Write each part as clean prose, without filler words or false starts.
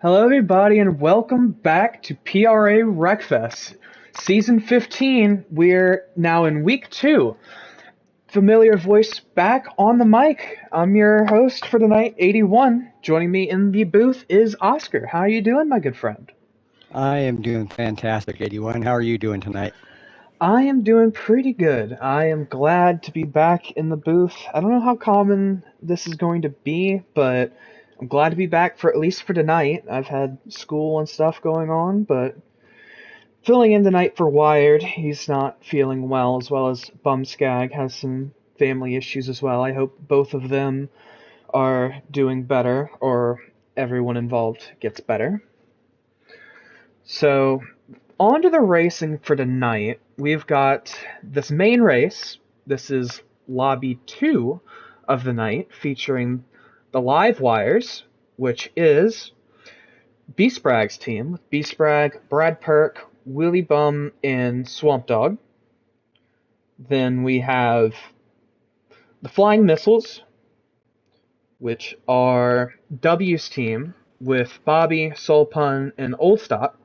Hello, everybody, and welcome back to PRA Wreckfest. Season 15, we're now in week 2. Familiar voice back on the mic. I'm your host for tonight, 81. Joining me in the booth is Oscar. How are you doing, my good friend? I am doing fantastic, 81. How are you doing tonight? I am doing pretty good. I am glad to be back in the booth. I don't know how common this is going to be, but I'm glad to be back for at least for tonight. I've had school and stuff going on, but filling in tonight for Wired. He's not feeling well as Bumskag has some family issues as well. I hope both of them are doing better, or everyone involved gets better. So, on to the racing for tonight. We've got this main race. This is Lobby 2 of the night, featuring the live wires, which is B Sprag's team, with B Sprag, Brad Perk, Willie Bum, and Swamp Dog. Then we have the Flying Missiles, which are W's team, with Bobby, Soul Pun, and Old Stop.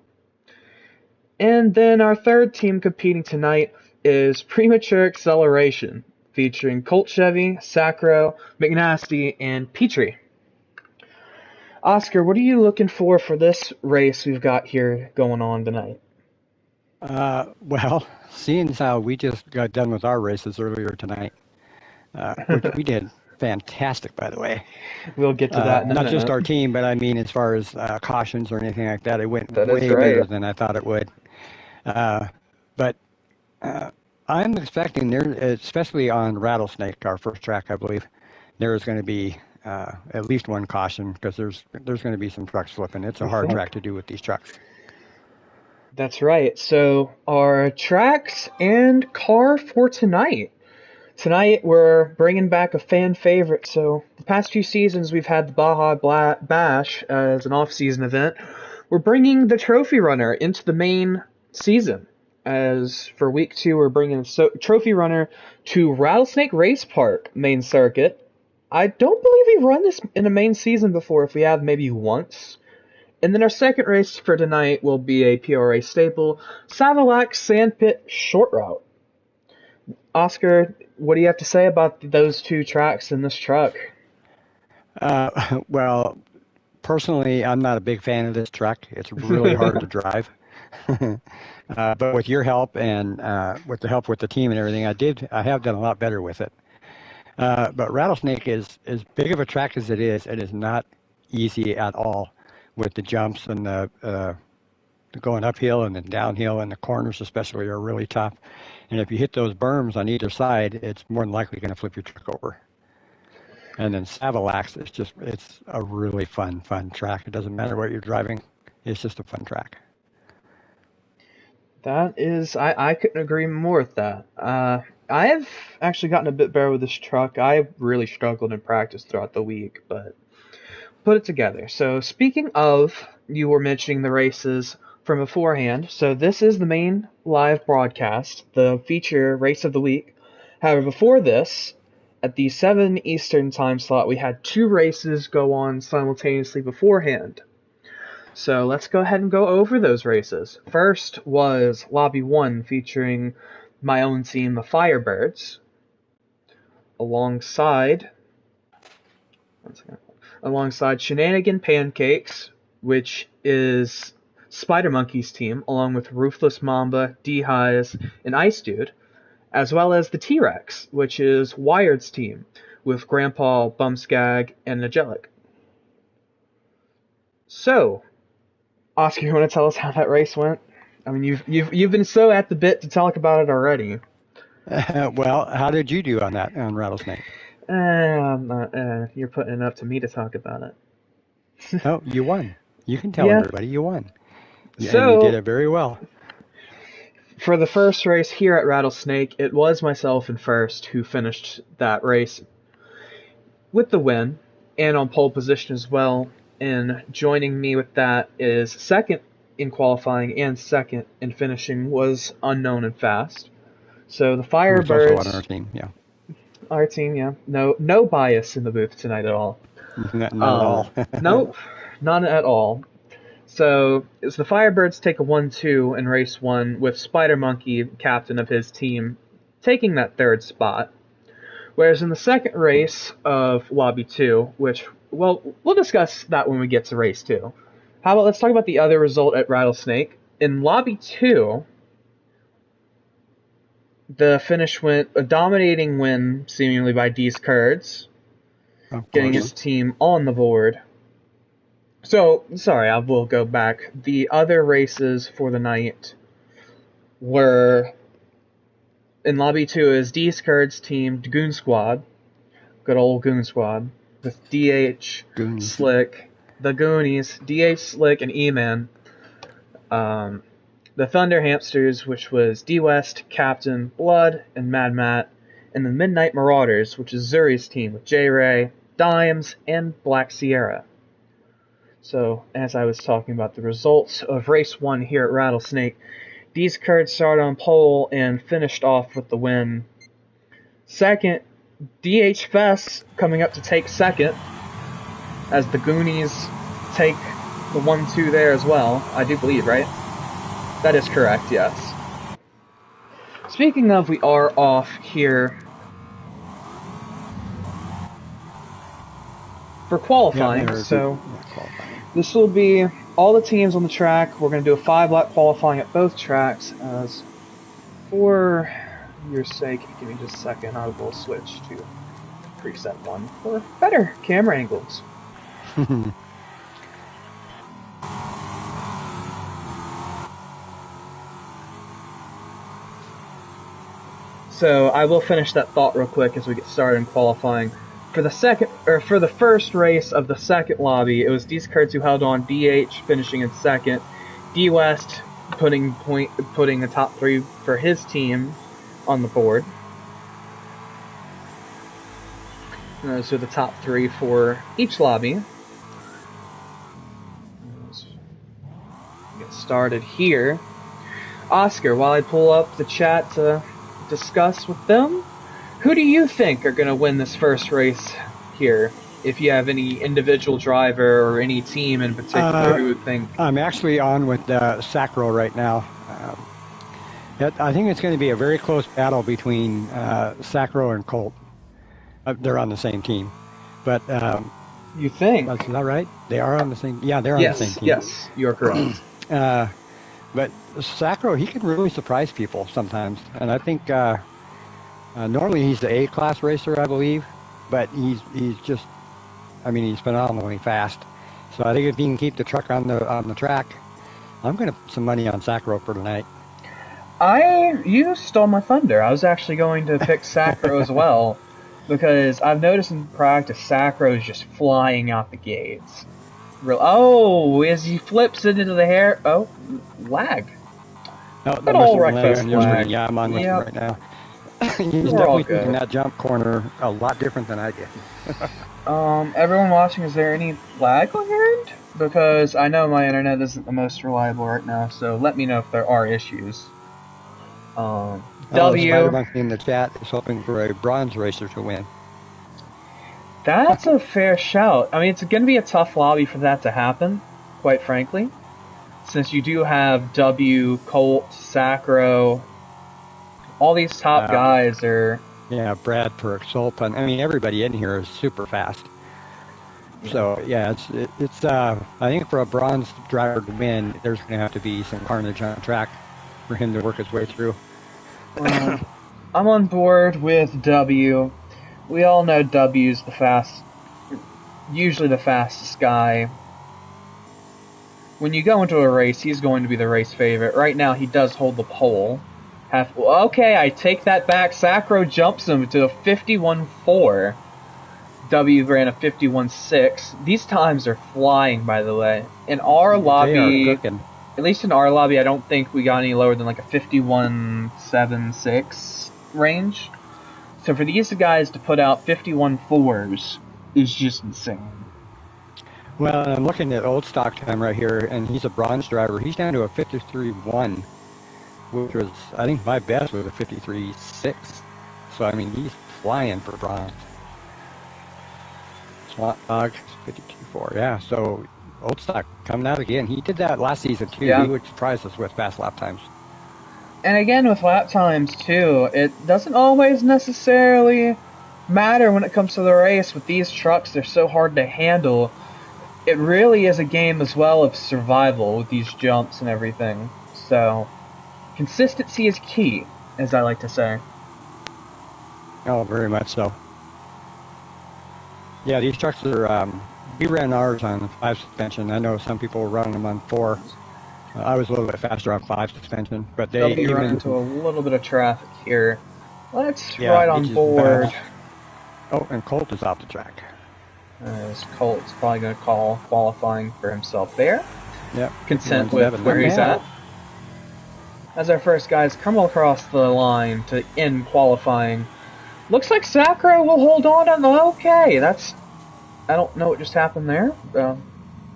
And then our third team competing tonight is Premature Acceleration, featuring Colt Chevy, Sacro, McNasty, and Petrie. Oscar, what are you looking for this race we've got here going on tonight? Well, seeing as how we just got done with our races earlier tonight, which we did fantastic, by the way. We'll get to that in a Not minute. just our team, but I mean, as far as cautions or anything like that, it went That is way right. better than I thought it would. But I'm expecting there, especially on Rattlesnake, our first track, I believe, there is going to be at least one caution because there's going to be some trucks flipping. It's a hard track to do with these trucks. That's right. So our tracks and car for tonight. Tonight we're bringing back a fan favorite. So the past few seasons we've had the Baja Bash as an off-season event. We're bringing the Trophy Runner into the main season. As for week 2, we're bringing the Trophy Runner to Rattlesnake Race Park main circuit. I don't believe we've run this in a main season before. If we have, maybe once. And then our second race for tonight will be a PRA staple, Savilac Sandpit Short Route. Oscar, what do you have to say about those two tracks in this truck? Well, personally, I'm not a big fan of this truck. It's really hard to drive. But with your help and with the help with the team and everything, I have done a lot better with it. But Rattlesnake is as big of a track as it is not easy at all with the jumps and the going uphill and then downhill, and the corners especially are really tough. And if you hit those berms on either side, it's more than likely going to flip your truck over. And then Savilac, it's a really fun track. It doesn't matter what you're driving. It's just a fun track. That is, I couldn't agree more with that. I have actually gotten a bit better with this truck. I really struggled in practice throughout the week, but put it together. So speaking of, you were mentioning the races from beforehand. So this is the main live broadcast, the feature race of the week. However, before this, at the 7 Eastern time slot, we had 2 races go on simultaneously beforehand. So let's go ahead and go over those races. First was Lobby 1, featuring my own team, the Firebirds, alongside Shenanigan Pancakes, which is Spider Monkey's team, along with Ruthless Mamba, D-Highs, and Ice Dude, as well as the T-Rex, which is Wired's team, with Grandpa, Bumskag, and Angelic. So, Oscar, you want to tell us how that race went? I mean, you've been so at the bit to talk about it already. Well, how did you do on Rattlesnake? You're putting it up to me to talk about it. Oh, you won. You can tell everybody you won. So, and you did it very well. For the first race here at Rattlesnake, it was myself in first who finished that race with the win, and on pole position as well. And joining me with that is second in qualifying and second in finishing was Unknown and Fast. So the Firebirds... Also on our team, yeah. Our team, yeah. No bias in the booth tonight at all. Not at all. Nope, none at all. So it's the Firebirds take a 1-2 in race 1, with Spider Monkey, captain of his team, taking that third spot. Whereas in the second race of Lobby 2, which, well, we'll discuss that when we get to race 2. How about let's talk about the other result at Rattlesnake. In Lobby 2, the finish went a dominating win, seemingly by D's Kurds, getting his team on the board. So, sorry, I will go back. The other races for the night were, in Lobby 2 is D's Kurds team, Goon Squad, good old Goon Squad, with DH, Goonies. Slick, the Goonies, DH, Slick, and E-Man. The Thunder Hamsters, which was D West, Captain, Blood, and Mad Matt, and the Midnight Marauders, which is Zuri's team, with J-Ray, Dimes, and Black Sierra. So, as I was talking about the results of race 1 here at Rattlesnake, these Kurds started on pole and finished off with the win. Second, DH Fest coming up to take second, as the Goonies take the 1-2 there as well, I do believe, right? That is correct, yes. Speaking of, we are off here for qualifying, this will be all the teams on the track. We're going to do a 5-lap qualifying at both tracks. As for your sake, give me just a second, I will switch to preset 1 for better camera angles. So I will finish that thought real quick as we get started in qualifying. For the first race of the second lobby, it was D's Kurtz who held on, DH finishing in second, D West putting a top 3 for his team on the board. And those are the top 3 for each lobby. Let's get started here. Oscar, while I pull up the chat to discuss with them, who do you think are going to win this first race here? If you have any individual driver or any team in particular who would think... I'm actually on with Sacro right now. I think it's going to be a very close battle between Sacro and Colt. They're on the same team. But you think? That's not right? They are on the same... Yeah, they're on the same team. Yes, you're correct. But Sacro, he can really surprise people sometimes. And I think normally he's the A-class racer, I believe. But he's just... I mean, he's phenomenally fast. So I think if he can keep the truck on the track, I'm going to put some money on Sacro for tonight. You stole my thunder. I was actually going to pick Sacro as well, because I've noticed in practice Sacro is just flying out the gates. As he flips it into the hair. Oh, lag. No, good old Wreckfest lag. Yeah, I'm on with him right now. He's definitely taking that jump corner a lot different than I did. Everyone watching, is there any lag on your end? Because I know my internet isn't the most reliable right now, so let me know if there are issues. Spider-Monkey in the chat is hoping for a bronze racer to win. That's a fair shout. I mean, it's going to be a tough lobby for that to happen, quite frankly. Since you do have W, Colt, Sacro, all these top guys are... Yeah, Brad Perk, Sultan. I mean, everybody in here is super fast. Yeah. So, yeah, it's I think for a bronze driver to win, there's going to have to be some carnage on the track for him to work his way through. I'm on board with W. We all know W's usually the fastest guy. When you go into a race, he's going to be the race favorite. Right now, he does hold the pole. Okay, I take that back. Sacro jumps him to a 51.4. W ran a 51.6. These times are flying, by the way. In our lobby, at least in our lobby, I don't think we got any lower than like a 51.76 range. So for these guys to put out 51.4s is just insane. Well, I'm looking at old stock time right here, and he's a bronze driver. He's down to a 53.1. Which was, I think, my best was a 53.6. So, I mean, he's flying for bronze. Swamp Dog, 52.4. Yeah, so old stock coming out again. He did that last season too. Yeah. He would surprise us with fast lap times. And again, with lap times, too, it doesn't always necessarily matter when it comes to the race. With these trucks, they're so hard to handle. It really is a game as well of survival with these jumps and everything. So, consistency is key, as I like to say. Oh, very much so. Yeah, these trucks are. We ran ours on 5 suspension. I know some people were running them on 4. I was a little bit faster on 5 suspension, but They'll they be running even. into a little bit of traffic here. Let's Yeah, ride on which is bad. board. Oh, and Colt is off the track. As Colt's probably going to call qualifying for himself there. Yep. Content with 51.7. where Not he's bad. at. As our first guys come across the line to end qualifying, looks like Sacro will hold on and okay. I don't know what just happened there.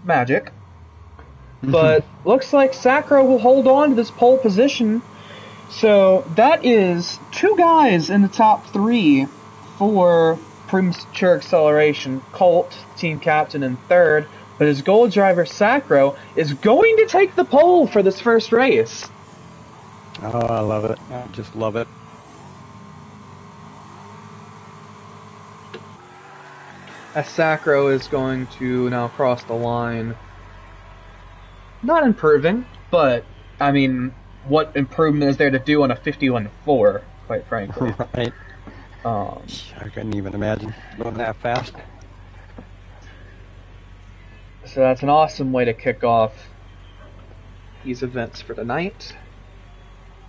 Magic. But looks like Sacro will hold on to this pole position. So that is 2 guys in the top 3 for premature acceleration. Colt, team captain, in 3rd. But his gold driver, Sacro, is going to take the pole for this first race. Oh, I love it. I just love it. As Sacro is going to now cross the line. Not improving, but, I mean, what improvement is there to do on a 51.4, quite frankly? Right. Um, I couldn't even imagine going that fast. so that's an awesome way to kick off these events for the night.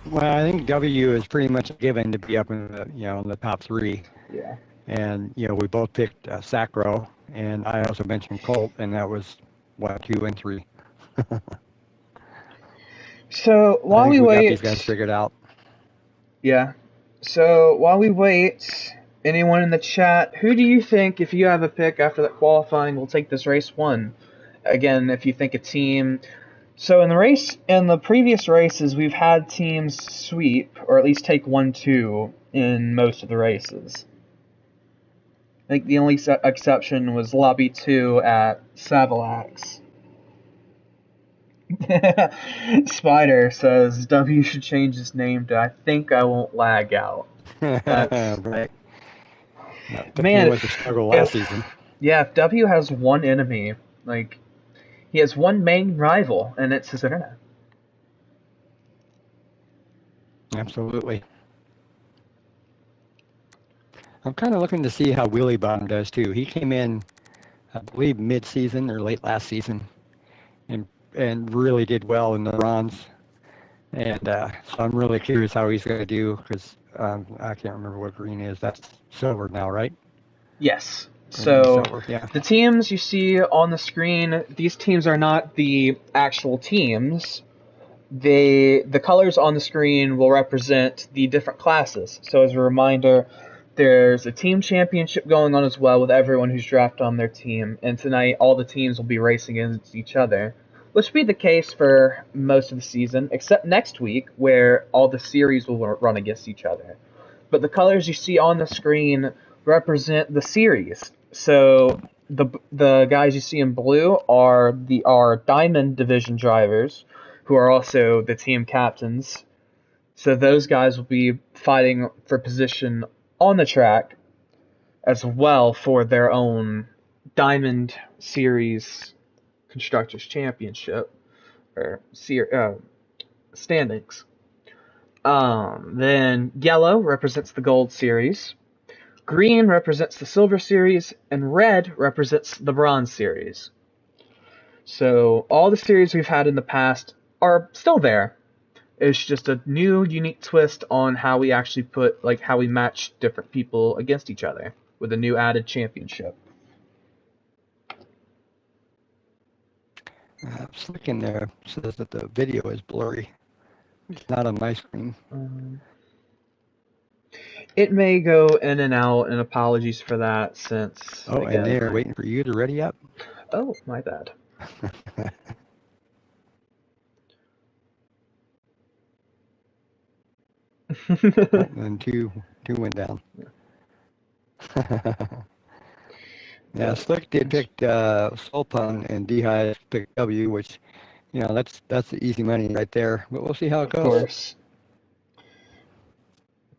Well, I think W is pretty much a given to be up in the in the top 3. Yeah. And we both picked Sacro, and I also mentioned Colt, and that was 2 and 3. So I while think we we got wait, these guys figured out. yeah. So while we wait, anyone in the chat, who do you think, if you have a pick after that qualifying, will take this race 1? Again, if you think a team. So in the previous races, we've had teams sweep or at least take 1-2 in most of the races. I think the only exception was Lobby 2 at Savilax. Spider says W should change his name to I think I won't lag out. That's Right. That definitely man. was a struggle last season. Yeah, if W has one enemy, like he has one main rival, and it's his internet. Absolutely. I'm kind of looking to see how Wheelie Bottom does too. He came in, I believe, mid-season or late last season, and really did well in the bronze. And so I'm really curious how he's going to do because I can't remember what green is. That's silver now, right? Yes. Green So silver, yeah. the teams you see on the screen, these teams are not the actual teams. The colors on the screen will represent the different classes. So as a reminder, there's a team championship going on as well with everyone who's drafted on their team. And tonight, all the teams will be racing against each other, which will be the case for most of the season, except next week, where all the series will run against each other. But the colors you see on the screen represent the series. So the guys you see in blue are Diamond Division drivers, who are also the team captains. So those guys will be fighting for position on the track as well for their own Diamond Series Constructors Championship or standings. Then yellow represents the Gold Series, green represents the Silver Series, and red represents the Bronze Series. So all the series we've had in the past are still there. It's just a new, unique twist on how we actually how we match different people against each other with a new added championship. Slick in there says that the video is blurry. It's not on my screen. It may go in and out, and apologies for that since... Oh, again, and they're waiting for you to ready up? Oh, my bad. And two went down. Yeah, Slick did pick Sulpan and Dehi picked W, which that's the easy money right there. But we'll see how it Of goes. course.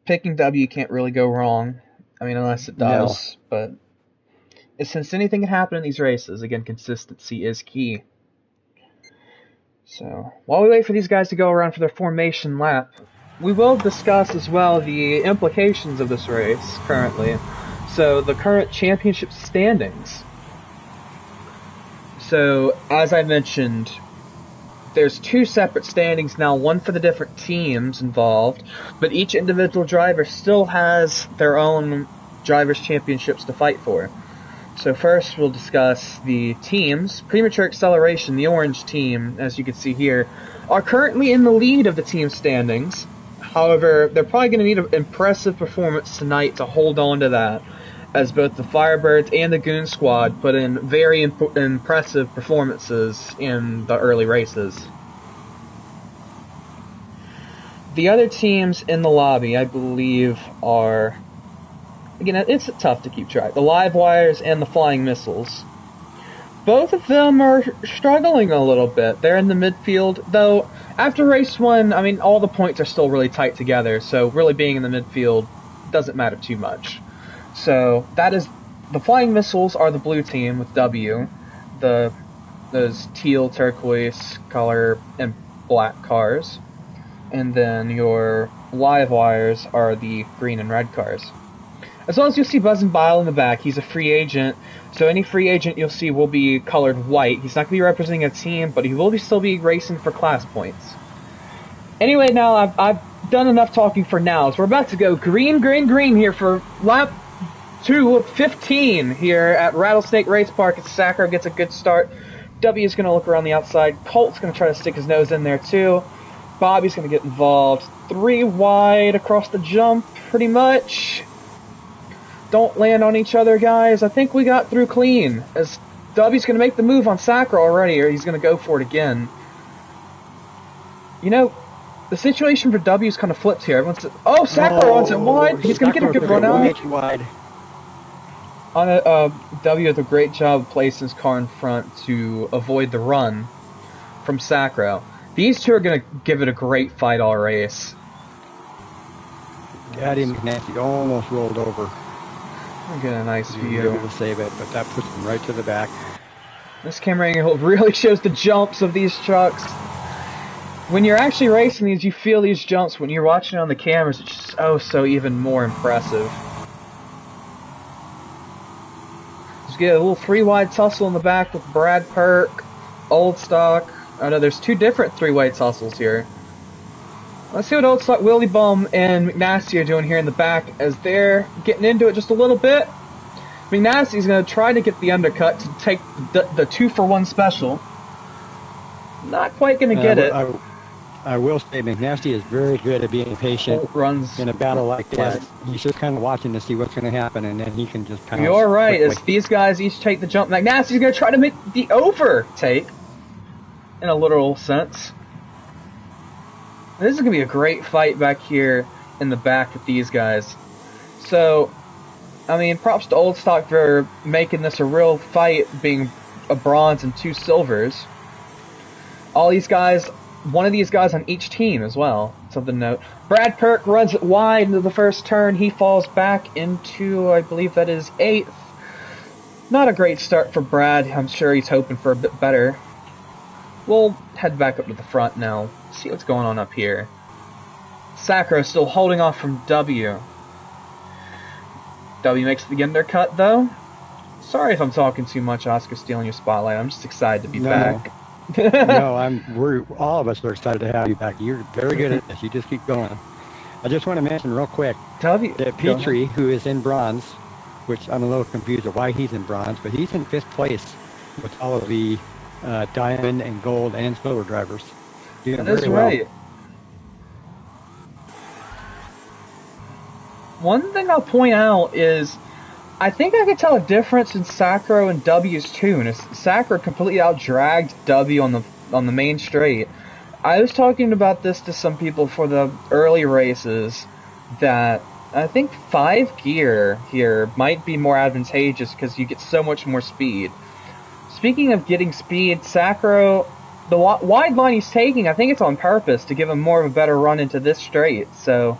Picking W can't really go wrong. I mean, unless it No. does. But since anything can happen in these races, again, consistency is key. So, while we wait for these guys to go around for their formation lap, we will discuss as well the implications of this race currently. So, the current championship standings. So, as I mentioned, there's two separate standings now, one for the different teams involved, but each individual driver still has their own drivers' championships to fight for. So first we'll discuss the teams. Premature Acceleration, the orange team, as you can see here, are currently in the lead of the team standings. However, they're probably going to need an impressive performance tonight to hold on to that, as both the Firebirds and the Goon Squad put in very impressive performances in the early races. The other teams in the lobby, I believe, are... Again, it's tough to keep track. The Live Wires and the Flying Missiles. Both of them are struggling a little bit. They're in the midfield, though after race one, I mean, all the points are still really tight together, so really being in the midfield doesn't matter too much. So that is... The Flying Missiles are the blue team with W. Those teal, turquoise color, and black cars. And then your Live Wires are the green and red cars. As well as you'll see Buzz and Bile in the back. He's a free agent, so any free agent you'll see will be colored white. He's not going to be representing a team, but he will still be racing for class points. Anyway, now I've done enough talking for now, so we're about to go green, green, green here for lap 2:15 here at Rattlesnake Race Park. As Sacro gets a good start. W is going to look around the outside. Colt's going to try to stick his nose in there too. Bobby's going to get involved. 3 wide across the jump, pretty much. Don't land on each other, guys. I think we got through clean. As W's going to make the move on Sacro already, or he's going to go for it again. You know, the situation for W is kind of flipped here. Sacro wants it wide. He's going to get a good run out. Wide. W did a great job of placing his car in front to avoid the run from Sacro. These two are going to give it a great fight all race. Got him, Nancy almost rolled over. I'll get a nice view. Able to save it, but that puts him right to the back. This camera angle really shows the jumps of these trucks. When you're actually racing these, you feel these jumps. When you're watching it on the cameras, it's just so even more impressive. Just get a little 3-wide tussle in the back with Brad Perk, Old Stock. Oh no, there's 2 different 3-wide tussles here. Let's see what Old Stock, Willie Bum, and McNasty are doing here in the back as they're getting into it just a little bit. McNasty's going to try to get the undercut to take the 2-for-1 special. Not quite going to get it. I will say McNasty is very good at being patient runs in a battle like this. He's just kind of watching to see what's going to happen, and then he can just kind of... You're right, as these guys each take the jump. McNasty's going to try to make the overtake, in a literal sense. This is going to be a great fight back here in the back with these guys. So, I mean, props to Old Stock for making this a real fight, being a bronze and 2 silvers. All these guys, one of these guys on each team as well, something to note. Brad Perk runs it wide into the first turn. He falls back into, I believe that is 8th. Not a great start for Brad. I'm sure he's hoping for a bit better. We'll head back up to the front now. See what's going on up here. Sacro still holding off from W. W makes the undercut though. Sorry if I'm talking too much, Oscar, stealing your spotlight. I'm just excited to be back. No, all of us are excited to have you back. You're very good at this. You just keep going. I just want to mention real quick that Petrie, who is in bronze, which I'm a little confused of why he's in bronze, but he's in 5th place with all of the diamond and gold and silver drivers. That's right. One thing I'll point out is I think I could tell a difference in Sacro and W's tune. Sacro completely outdragged W on the main straight. I was talking about this to some people for the early races, that I think 5 gear here might be more advantageous because you get so much more speed. Speaking of getting speed, Sacro, the wide line he's taking, I think it's on purpose to give him more of a better run into this straight. So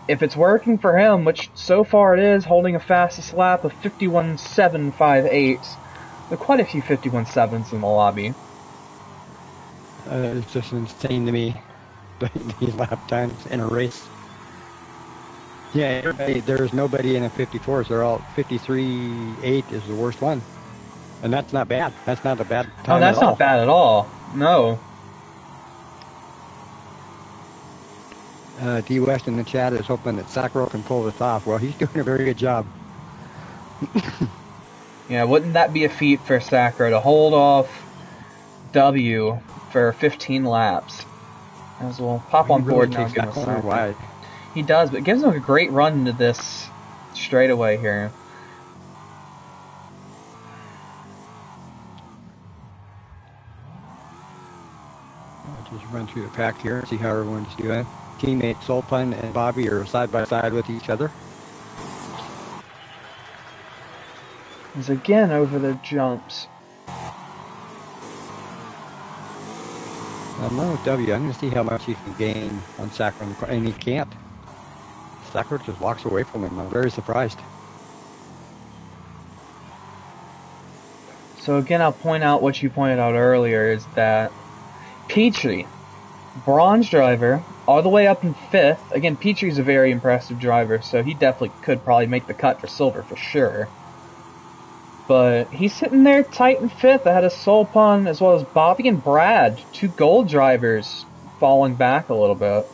if it's working for him, which so far it is, holding a fastest lap of 51.758. There are quite a few 51.7s in the lobby. It's just insane to me, these lap times in a race. Yeah, there's nobody in a 54s. They're all 53.8 is the worst one. And that's not bad. That's not a bad time that's at all. not bad at all. No. D. West in the chat is hoping that Sacro can pull this off. Well, he's doing a very good job. Yeah, wouldn't that be a feat for Sacro to hold off W for 15 laps? As we'll pop on board now. Give him a wide. He does, but it gives him a great run into this straightaway here. I'll just run through the pack here and see how everyone's doing. Teammate Solpun and Bobby are side by side with each other. He's again over the jumps. I'm with W. I'm going to see how much he can gain on Sacro, and he can't. Sacro just walks away from him. I'm very surprised. So again, I'll point out what you pointed out earlier is that Petrie, bronze driver, all the way up in 5th. Again, Petrie's a very impressive driver, so he definitely could probably make the cut for silver for sure. But he's sitting there tight in 5th ahead of Solpun as well as Bobby and Brad, 2 gold drivers, falling back a little bit.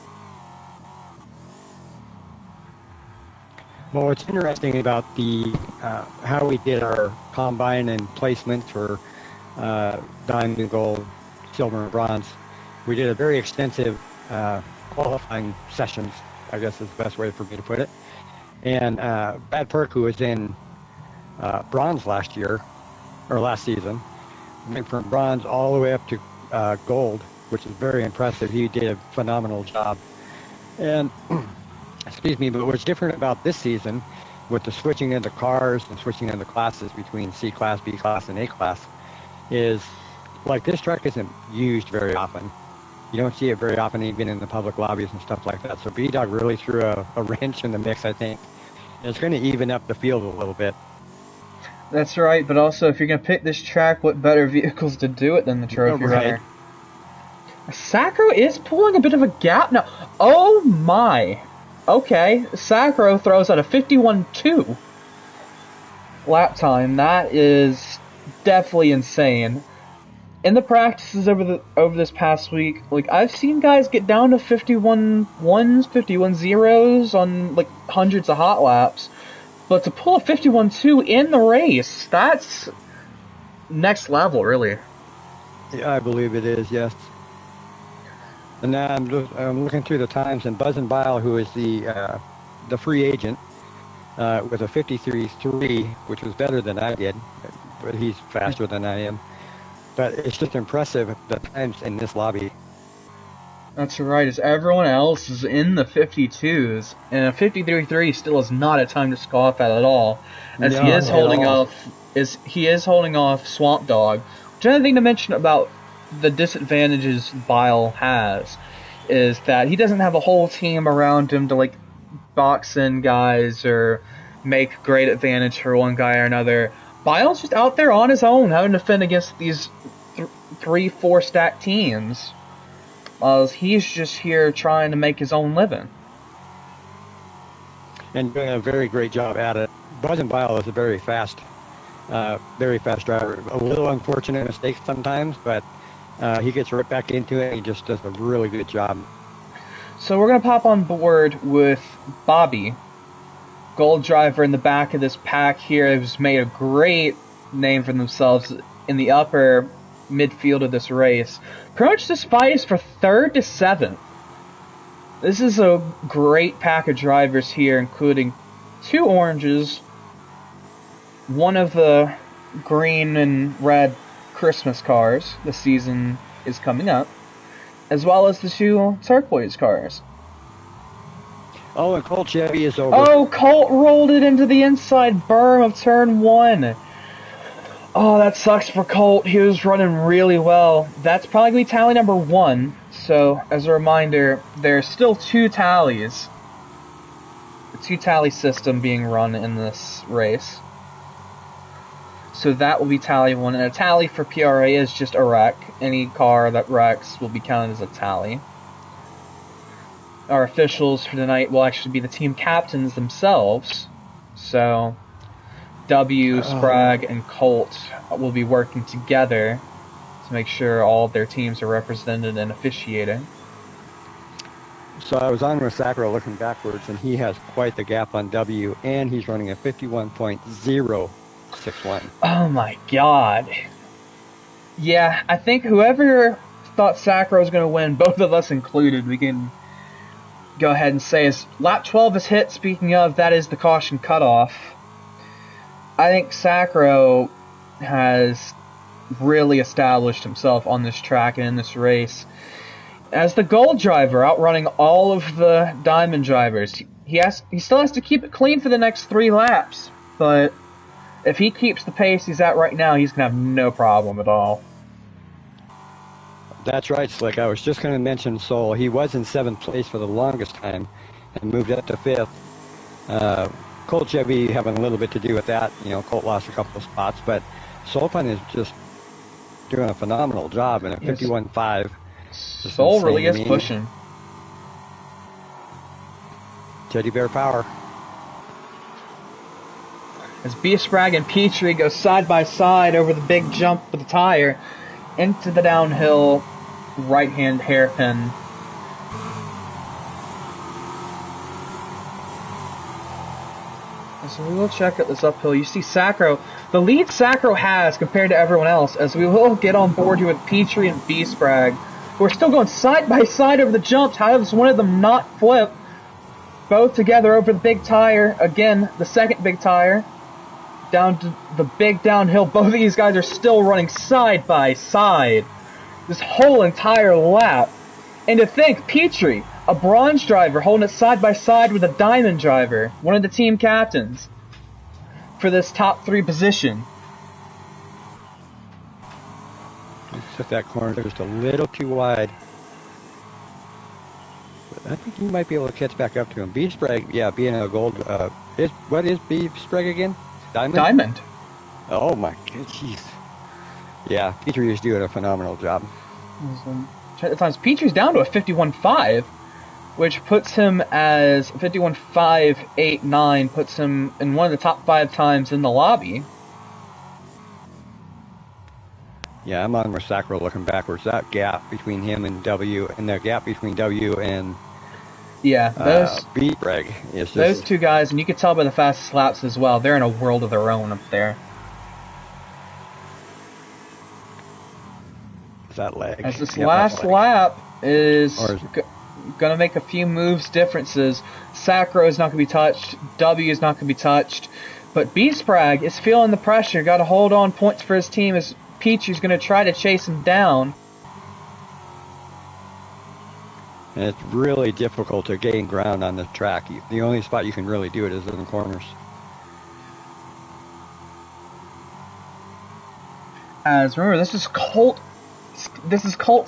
Well, what's interesting about the how we did our combine and placements for diamond, gold, silver, and bronze, we did a very extensive qualifying sessions, I guess is the best way for me to put it. And Brad Perk, who was in bronze last season, went from bronze all the way up to gold, which is very impressive. He did a phenomenal job. And excuse me, but what's different about this season with the switching into cars and switching into classes between C class, B class, and A class is like this track isn't used very often. You don't see it very often even in the public lobbies and stuff like that. So B-Dog really threw a wrench in the mix, I think. And it's going to even up the field a little bit. That's right, but also if you're going to pick this track, what better vehicles to do it than the Trophy Runner? Sacro is pulling a bit of a gap now. Oh my! Okay, Sacro throws out a 51.2 lap time. That is definitely insane. In the practices over this past week, like I've seen guys get down to 51.1s, 51.0s on like hundreds of hot laps, but to pull a 51.2 in the race, that's next level, really. Yeah, I believe it is. Yes. And now I'm looking through the times, and Buzz and Bile, who is the free agent, with a 53.3, which was better than I did, but he's faster than I am. But it's just impressive the times in this lobby. That's right, as everyone else is in the 52s, and a 53.3 still is not a time to scoff at all, as he is holding off Swamp Dog. Which another thing to mention about the disadvantages Bile has is that he doesn't have a whole team around him to like box in guys or make great advantage for one guy or another. Bile's just out there on his own having to fend against these 3-4 stack teams. He's just here trying to make his own living. And doing a very great job at it. Buzz and Bile is a very fast driver. A little unfortunate mistakes sometimes, but he gets right back into it and he just does a really good job. So we're going to pop on board with Bobby, gold driver in the back of this pack here, who's made a great name for themselves in the upper midfield of this race. Pretty much this fight is for 3rd to 7th. This is a great pack of drivers here, including 2 oranges, one of the green and red Christmas cars. The season is coming up, as well as the 2 turquoise cars. Oh, and Colt Chevy is over. Oh, Colt rolled it into the inside berm of turn 1. Oh, that sucks for Colt. He was running really well. That's probably going to be tally number 1. So, as a reminder, there's still 2 tallies. The 2-tally system being run in this race. So that will be tally 1. And a tally for PRA is just a wreck. Any car that wrecks will be counted as a tally. Our officials for tonight will actually be the team captains themselves. So, W, Sprague, and Colt will be working together to make sure all of their teams are represented and officiating. So I was on with Sacro looking backwards, and he has quite the gap on W, and he's running a 51.061. Oh my god. Yeah, I think whoever thought Sacro was going to win, both of us included, we can go ahead and say is lap 12 is hit. Speaking of, that is the caution cutoff. I think Sacro has really established himself on this track and in this race as the gold driver, outrunning all of the diamond drivers. He still has to keep it clean for the next 3 laps, but if he keeps the pace he's at right now, he's going to have no problem at all. That's right, Slick. I was just going to mention Sol. He was in 7th place for the longest time and moved up to 5th. Colt Chevy having a little bit to do with that. You know, Colt lost a couple of spots, but Solpan is just doing a phenomenal job in a 51.5. Sol really is pushing. Teddy Bear power. As B. Sprague and Petrie go side by side over the big jump with the tire into the downhill right-hand hairpin. So we will check out this uphill. You see Sacro, the lead Sacro has compared to everyone else, as we will get on board here with Petrie and B. Sprague, who are still going side by side over the jumps. How does one of them not flip? Both together over the big tire. Again, the second big tire. Down to the big downhill. Both of these guys are still running side by side this whole entire lap. And to think, Petrie, a bronze driver, holding it side by side with a diamond driver, one of the team captains, for this top 3 position. Took that corner just a little too wide. But I think he might be able to catch back up to him. B. Sprague, yeah, being a gold. What is B. Sprague again? Diamond? Diamond. Oh my god, jeez. Yeah, Petrie is doing a phenomenal job. At the times, Petrie's down to a 51.5, which puts him as 51.589, puts him in one of the top 5 times in the lobby. Yeah, I'm on with Sacro looking backwards. That gap between him and W, and the gap between W and B. Sprague is just, those 2 guys, and you can tell by the fastest laps as well, they're in a world of their own up there. that leg. As this last lap is going to make a few moves differences. Sacro is not going to be touched. W is not going to be touched. But B. Sprague is feeling the pressure. Got to hold on points for his team as Peachy's going to try to chase him down. And it's really difficult to gain ground on the track. The only spot you can really do it is in the corners. As remember, this is Colt's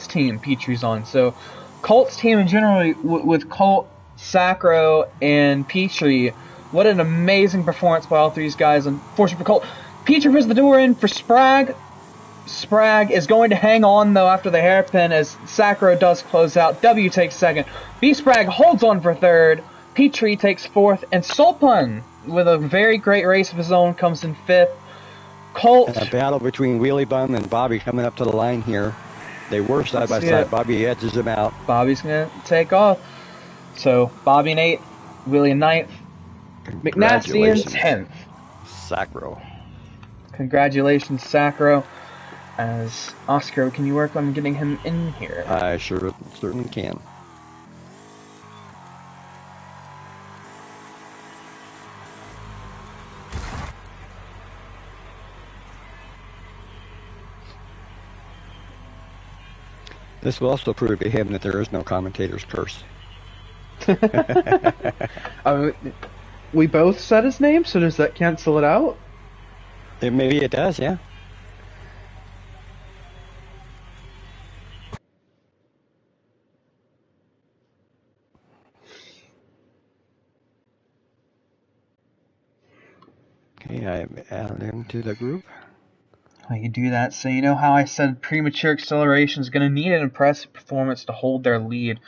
team Petry's on. So Colt's team in general, with Colt, Sacro, and Petry, what an amazing performance by all three of these guys. Unfortunately for Colt, Petry puts the door in for Sprague. Sprague is going to hang on, though, after the hairpin as Sacro does close out. W takes second. B. Sprague holds on for third. Petry takes fourth. And Solpun, with a very great race of his own, comes in fifth. Colt. And a battle between Wheelie Bum and Bobby coming up to the line here. They were side by side. Bobby edges him out. Bobby's going to take off. So, Bobby in 8th, Wheelie in 9th, McNasty in 10th. Sacro. Congratulations, Sacro. As Oscar, can you work on getting him in here? I certainly can. This will also prove to him that there is no commentator's curse. We both said his name, so does that cancel it out? Maybe it does, yeah. Okay, I added him to the group. Well, you do that, so you know how I said premature acceleration is going to need an impressive performance to hold their lead.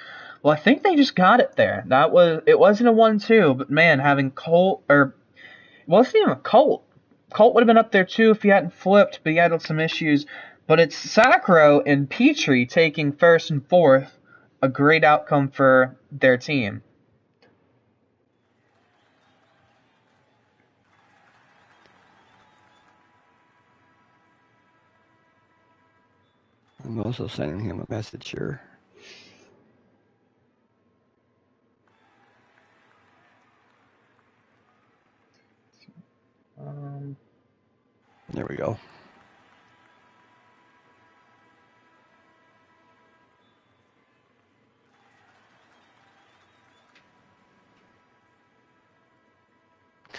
Well, I think they just got it there. It wasn't a 1-2, but man, having Colt, or it wasn't even a Colt. Colt would have been up there too if he hadn't flipped, but he had some issues. But it's Sacro and Petrie taking first and fourth. A great outcome for their team. I'm also sending him a message here. There we go.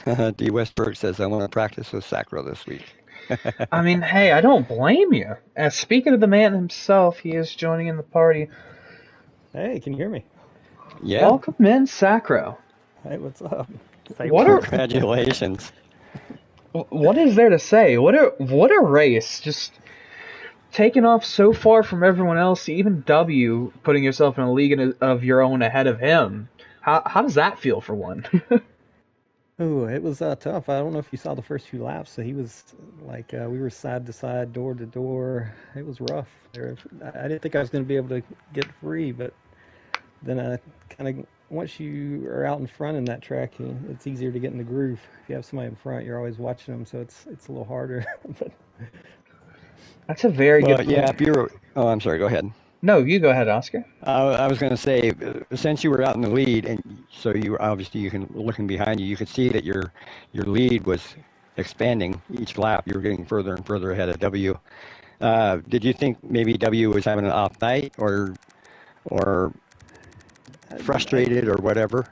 D. Westberg says, I want to practice with Sacro this week. I mean, hey, I don't blame you. As speaking of the man himself, he is joining in the party. Hey, can you hear me? Yeah. Welcome in, Sacro. Hey, what's up? Congratulations. What is there to say? What a race! Just taking off so far from everyone else. Even W putting yourself in a league of your own ahead of him. How does that feel for one? Oh, it was tough. I don't know if you saw the first few laps. So he was like, we were side to side, door to door. It was rough. I didn't think I was going to be able to get free, but then kind of once you are out in front in that track, it's easier to get in the groove. If you have somebody in front, you're always watching them, so it's a little harder. But That's a very good point. Yeah, if you're... Oh, I'm sorry. Go ahead. No, you go ahead, Oscar. I was going to say, since you were out in the lead, and so you obviously you can looking behind you, you could see that your lead was expanding each lap. You were getting further and further ahead of W. Did you think maybe W was having an off night, or frustrated, or whatever?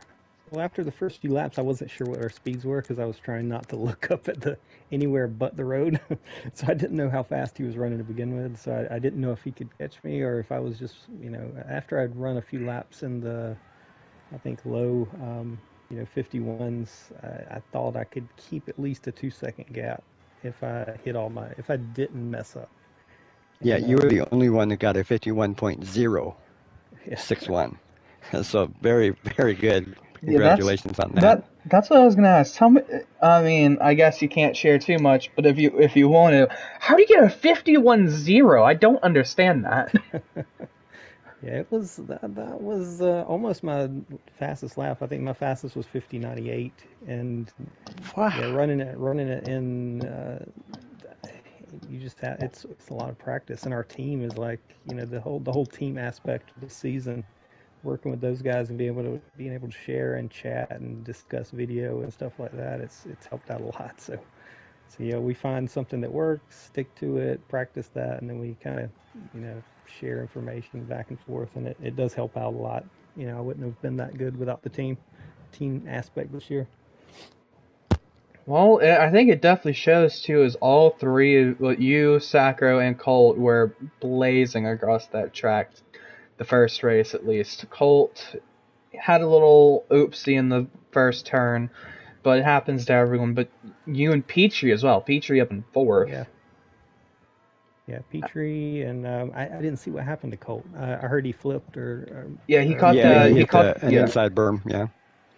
well, after the first few laps, I wasn't sure what our speeds were because I was trying not to look up at anywhere but the road. So I didn't know how fast he was running to begin with. So I didn't know if he could catch me or if I was just, after I'd run a few laps in the, I think, low, 51s, I thought I could keep at least a 2-second gap if I didn't mess up. Yeah, you were the only one that got a 51.061. So very, very good. Congratulations on that. That's what I was gonna ask. Tell me. I mean, I guess you can't share too much, but if you want to, how do you get a 51.0? I don't understand that. Yeah, it was that was almost my fastest lap. I think my fastest was 50.98, and yeah, running it in. You just have it's a lot of practice, and our team is like the whole team aspect of the season. Working with those guys and being able to share and chat and discuss video and stuff like that, it's helped out a lot. So yeah, we find something that works, stick to it, practice that, and then we kind of share information back and forth, and it does help out a lot. I wouldn't have been that good without the team aspect this year. Well, I think it definitely shows too, as all three, you, Sacro, and Colt were blazing across that track. The first race, at least. Colt had a little oopsie in the first turn, but it happens to everyone. But you and Petrie as well. Petrie up in fourth. Yeah, Petrie, and I didn't see what happened to Colt. I heard he flipped yeah, he caught an inside berm. Yeah.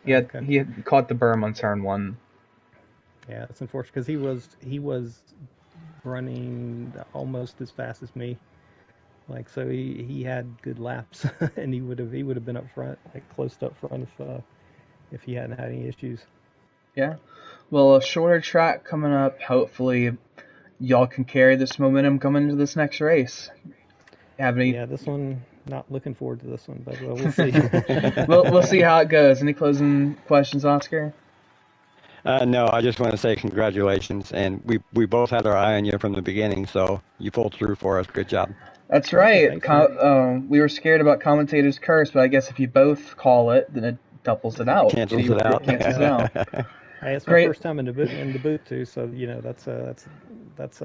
Yeah, okay. He caught the berm on turn one. Yeah, it's unfortunate because he was running almost as fast as me. Like, so he had good laps, and he would have been up front, like close up front if he hadn't had any issues. Yeah, well, a shorter track coming up. Hopefully, y'all can carry this momentum coming into this next race. Have any? Yeah, this one. Not looking forward to this one, but we'll see. we'll see how it goes. Any closing questions, Oscar? No, I just want to say congratulations, and we both had our eye on you from the beginning, so you pulled through for us. Good job. That's Okay, right. thanks, man. We were scared about commentators curse, but I guess if you both call it, then it doubles it out. Cancels it It out. cancels it out. Hey, it's my Great. first time in the booth too, so that's a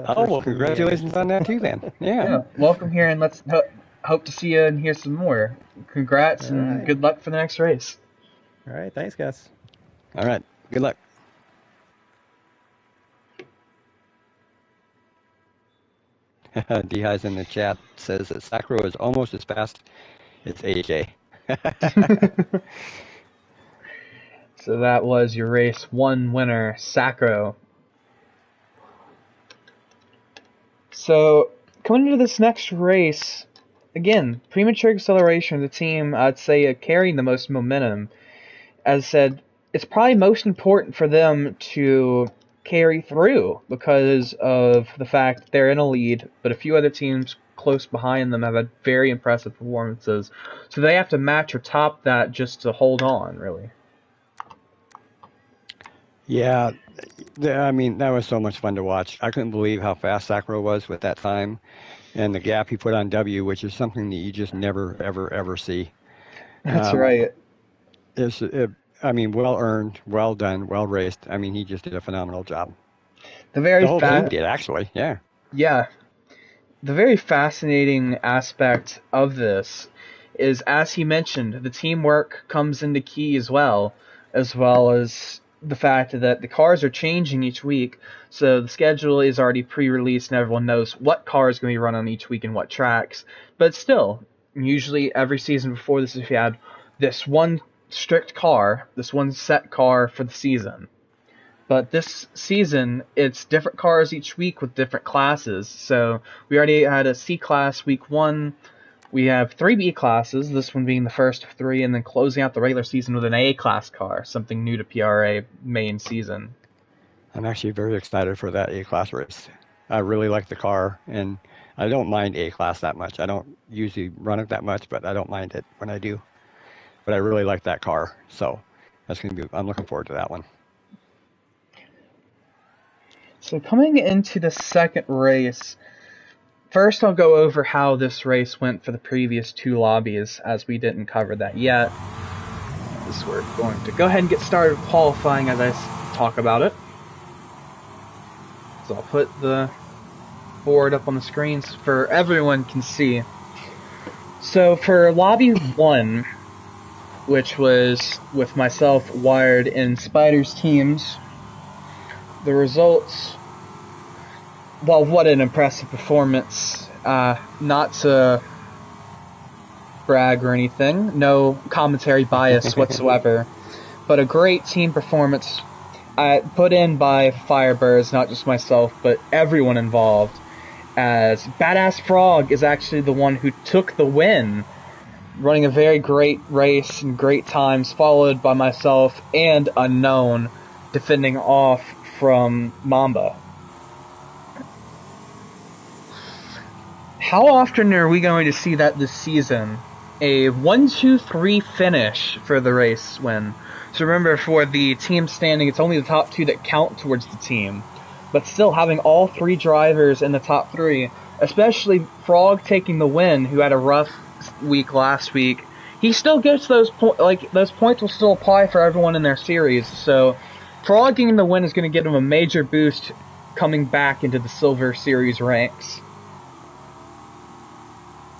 Oh, first well, for me, I guess you congratulations on say. that too, then. Yeah. Yeah, welcome here, and let's hope to see you and hear some more. All Congrats and right, good luck for the next race. all right, thanks, guys. All right. Good luck. Dehi's in the chat says that Sacro is almost as fast as AJ. So that was your race one winner, Sacro. So coming into this next race, again, premature acceleration of the team, I'd say, carrying the most momentum. As I said, it's probably most important for them to carry through because of the fact they're in a lead, but a few other teams close behind them have had very impressive performances. So they have to match or top that just to hold on, really. Yeah, I mean, that was so much fun to watch. I couldn't believe how fast Sacro was with that time and the gap he put on W, which is something that you just never, ever, ever see. That's Um, right. it's, it, I mean, well earned, well done, well raced. I mean, he just did a phenomenal job. The very The whole team fast, did, actually. Yeah. yeah, the very fascinating aspect of this is, as he mentioned, the teamwork comes into key as well as the fact that the cars are changing each week. So the schedule is already pre-released, and everyone knows what car is going to be run on each week and what tracks. But still, usually every season before this, if you had this one strict car, this one set car for the season. But this season, it's different cars each week with different classes. So we already had a C class week one. We have three B classes, this one being the first of three, and then closing out the regular season with an A class car, something new to PRA main season. I'm actually very excited for that A-class race. I really like the car, and I don't mind A-class that much. I don't usually run it that much, but I don't mind it when I do. But I really like that car, so I'm looking forward to that one. So coming into the second race, first I'll go over how this race went for the previous two lobbies, as we didn't cover that yet. This we're going to go ahead and get started qualifying as I talk about it. So I'll put the board up on the screens for everyone can see. So for lobby 1, which was with myself, Wired, and Spider's teams, the results, well, what an impressive performance. Not to brag or anything, no commentary bias whatsoever, but a great team performance put in by Firebirds, not just myself, but everyone involved, as Badass Frog is actually the one who took the win, running a very great race and great times, followed by myself and Unknown defending off from Mamba. How often are we going to see that this season? A 1-2-3 finish for the race win. So remember, for the team standing, it's only the top two that count towards the team. But still, having all three drivers in the top three, especially Frog taking the win, who had a rough week last week, he still gets those those points will still apply for everyone in their series. So Frog getting the win is going to give him a major boost coming back into the Silver Series ranks.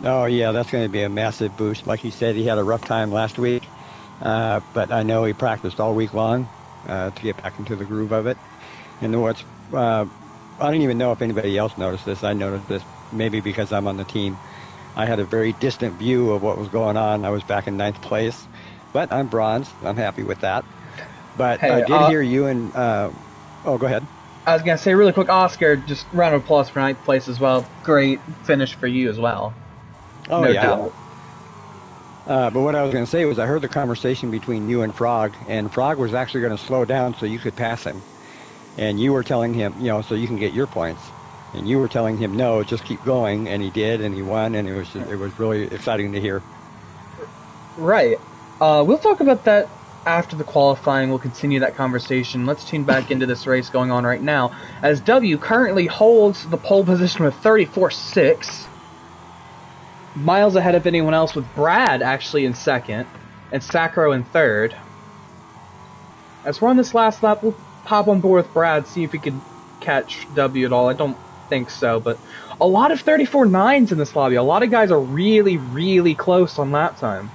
Oh, yeah, that's going to be a massive boost. Like you said, he had a rough time last week, but I know he practiced all week long to get back into the groove of it. And I don't even know if anybody else noticed this. I noticed this maybe because I'm on the team. I had a very distant view of what was going on. I was back in 9th place, but I'm bronze. I'm happy with that. But Hey, I did hear you and, oh, go ahead. I was going to say really quick, Oscar, just round of applause for 9th place as well. Great finish for you as well. Oh, no yeah. doubt. But what I was going to say was I heard the conversation between you and Frog was actually going to slow down so you could pass him. And you were telling him, so you can get your points. And you were telling him, no, just keep going. And he did, and he won, and it was really exciting to hear. Right. We'll talk about that after the qualifying. We'll continue that conversation. Let's tune back into this race going on right now, as W currently holds the pole position with 34.6. miles ahead of anyone else, with Brad actually in second and Sacro in third. As we're on this last lap, we'll hop on board with Brad, see if he can catch W at all. I don't think so, but a lot of 34.9s in this lobby. A lot of guys are really, really close on lap time.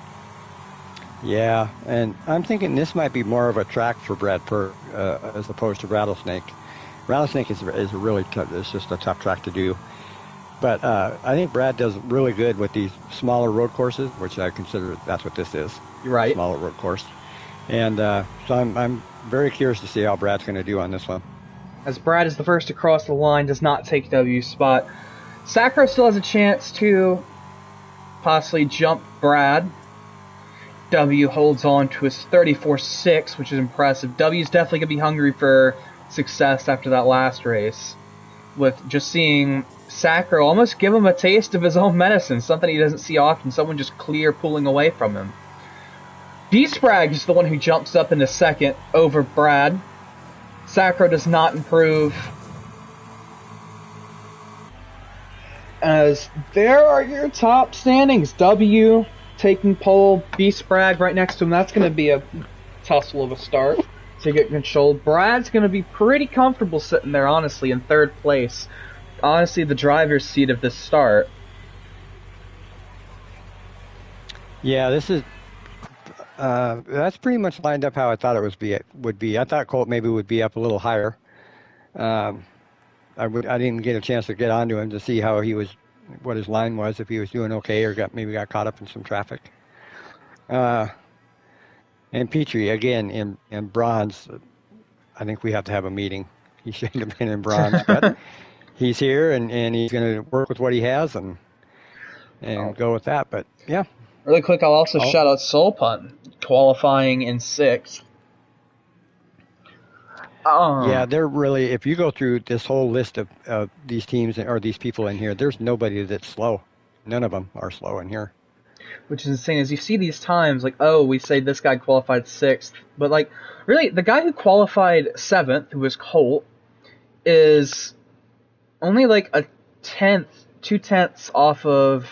Yeah, and I'm thinking this might be more of a track for Brad Perk as opposed to Rattlesnake. Rattlesnake is a really tough. It's just a tough track to do. But I think Brad does really good with these smaller road courses, which I consider that's what this is. You're right. Smaller road course. And so I'm very curious to see how Brad's going to do on this one. As Brad is the first to cross the line, does not take W's spot. Sacro still has a chance to possibly jump Brad. W holds on to his 34.6, which is impressive. W's definitely going to be hungry for success after that last race. With just seeing Sacro almost give him a taste of his own medicine, something he doesn't see often, someone just clear pulling away from him. D-Sprag is the one who jumps up into second over Brad. Sacro does not improve. As there are your top standings. W taking pole, B-Sprag right next to him. That's going to be a tussle of a start to get controlled. Brad's going to be pretty comfortable sitting there, honestly, in third place. Honestly, the driver's seat of this start. Yeah, this is that's pretty much lined up how I thought it would be. I thought Colt maybe would be up a little higher. I didn't get a chance to get onto him to see how he was, what his line was, if he was doing okay or maybe got caught up in some traffic. And Petrie again in bronze. I think we have to have a meeting. He shouldn't have been in bronze, but he's here and he's going to work with what he has and go with that. But yeah. Really quick, I'll also shout out Soul Pun, qualifying in 6th. Yeah, they're really, if you go through this whole list of these teams or these people in here, there's nobody that's slow. None of them are slow in here. Which is insane. As you see these times, like, oh, we say this guy qualified 6th. But, like, really, the guy who qualified 7th, who was Colt, is only like a 10th, 2/10 off of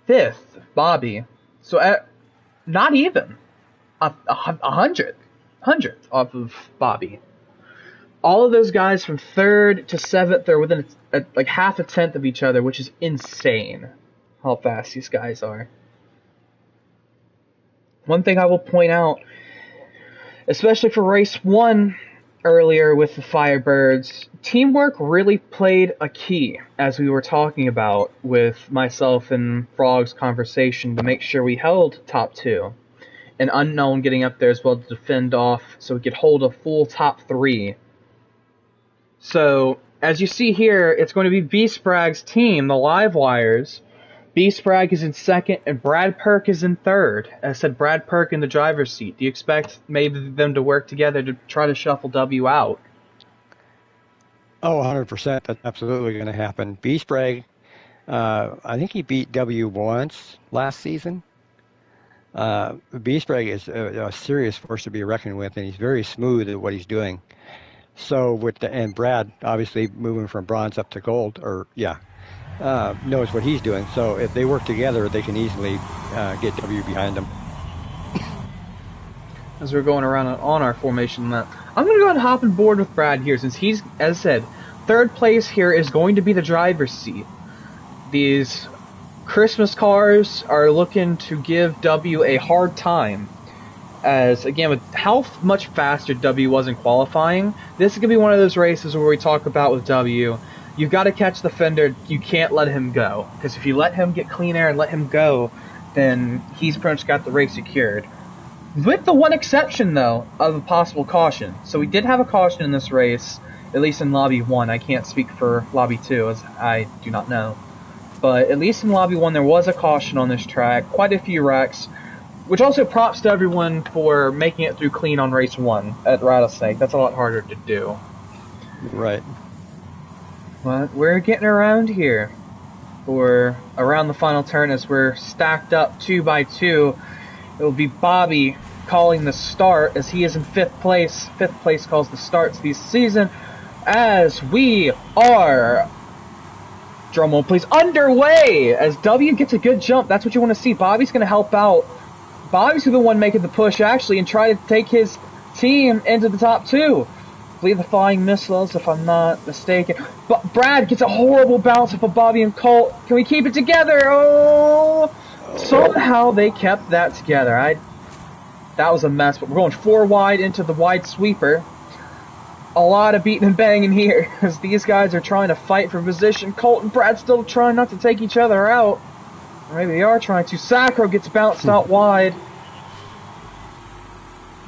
5th, Bobby. So not even a hundredth off of Bobby. All of those guys from 3rd to 7th are within like half a tenth of each other, which is insane how fast these guys are. One thing I will point out, especially for race 1 earlier with the Firebirds, teamwork really played a key, as we were talking about with myself and Frog's conversation, to make sure we held top 2. And Unknown getting up there as well to defend off so we could hold a full top 3. So, as you see here, it's going to be B-Sprag's team, the Live Wires. B-Sprag is in 2nd, and Brad Perk is in 3rd. As I said, Brad Perk in the driver's seat. Do you expect maybe them to work together to try to shuffle W out? Oh, 100%. That's absolutely going to happen. B-Sprag, I think he beat W once last season. B-Sprag is a serious force to be reckoned with, and he's very smooth at what he's doing. So and Brad obviously moving from bronze up to gold, knows what he's doing. So if they work together, they can easily get W behind them. As we're going around on our formation map, I'm going to go ahead and hop on board with Brad here, since he's, as I said, 3rd place here is going to be the driver's seat. These Christmas cars are looking to give W a hard time. As, again, with how much faster W was in qualifying, this is going to be one of those races where we talk about with W, you've got to catch the fender, you can't let him go. Because if you let him get clean air and let him go, then he's pretty much got the race secured. With the one exception, though, of a possible caution. So we did have a caution in this race, at least in Lobby 1. I can't speak for Lobby 2, as I do not know. But at least in Lobby 1, there was a caution on this track. Quite a few wrecks. Which also props to everyone for making it through clean on race 1 at Rattlesnake. That's a lot harder to do. Right. But we're getting around here. We're around the final turn as we're stacked up 2 by 2. It will be Bobby calling the start as he is in 5th place. 5th place calls the starts this season as we are Drum roll, please. Underway! As W gets a good jump. That's what you want to see. Bobby's going to help out. Bobby's the one making the push, actually, and try to take his team into the top 2. I believe the flying missiles, if I'm not mistaken. But Brad gets a horrible bounce off of Bobby and Colt. Can we keep it together? Oh! Somehow they kept that together. That was a mess, but we're going 4 wide into the wide sweeper. A lot of beating and banging here, as these guys are trying to fight for position. Colt and Brad still trying not to take each other out. Or maybe they are trying to. Sacro gets bounced out wide.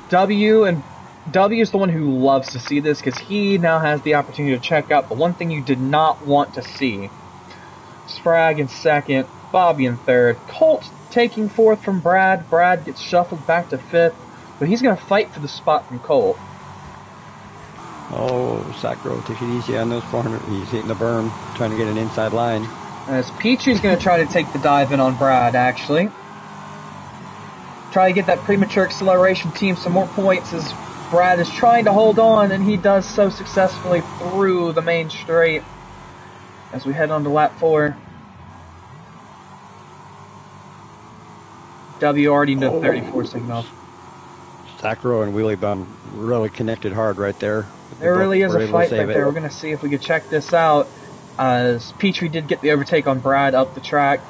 W is the one who loves to see this, because he now has the opportunity to check out the one thing you did not want to see. Sprag in second, Bobby in third, Colt taking fourth from Brad. Brad gets shuffled back to fifth, but he's going to fight for the spot from Colt. Oh, Sacro took it easy on those 400. He's hitting the berm, trying to get an inside line. As Petrie's going to try to take the dive in on Brad, actually. Try to get that premature acceleration team some more points, as Brad is trying to hold on, and he does so successfully through the main straight. As we head on to lap 4. W already into 34 signal. Sacro and Wheelie Bum really connected hard right there. There really is a fight right there. We're going to see if we can check this out, as Petrie did get the overtake on Brad up the track.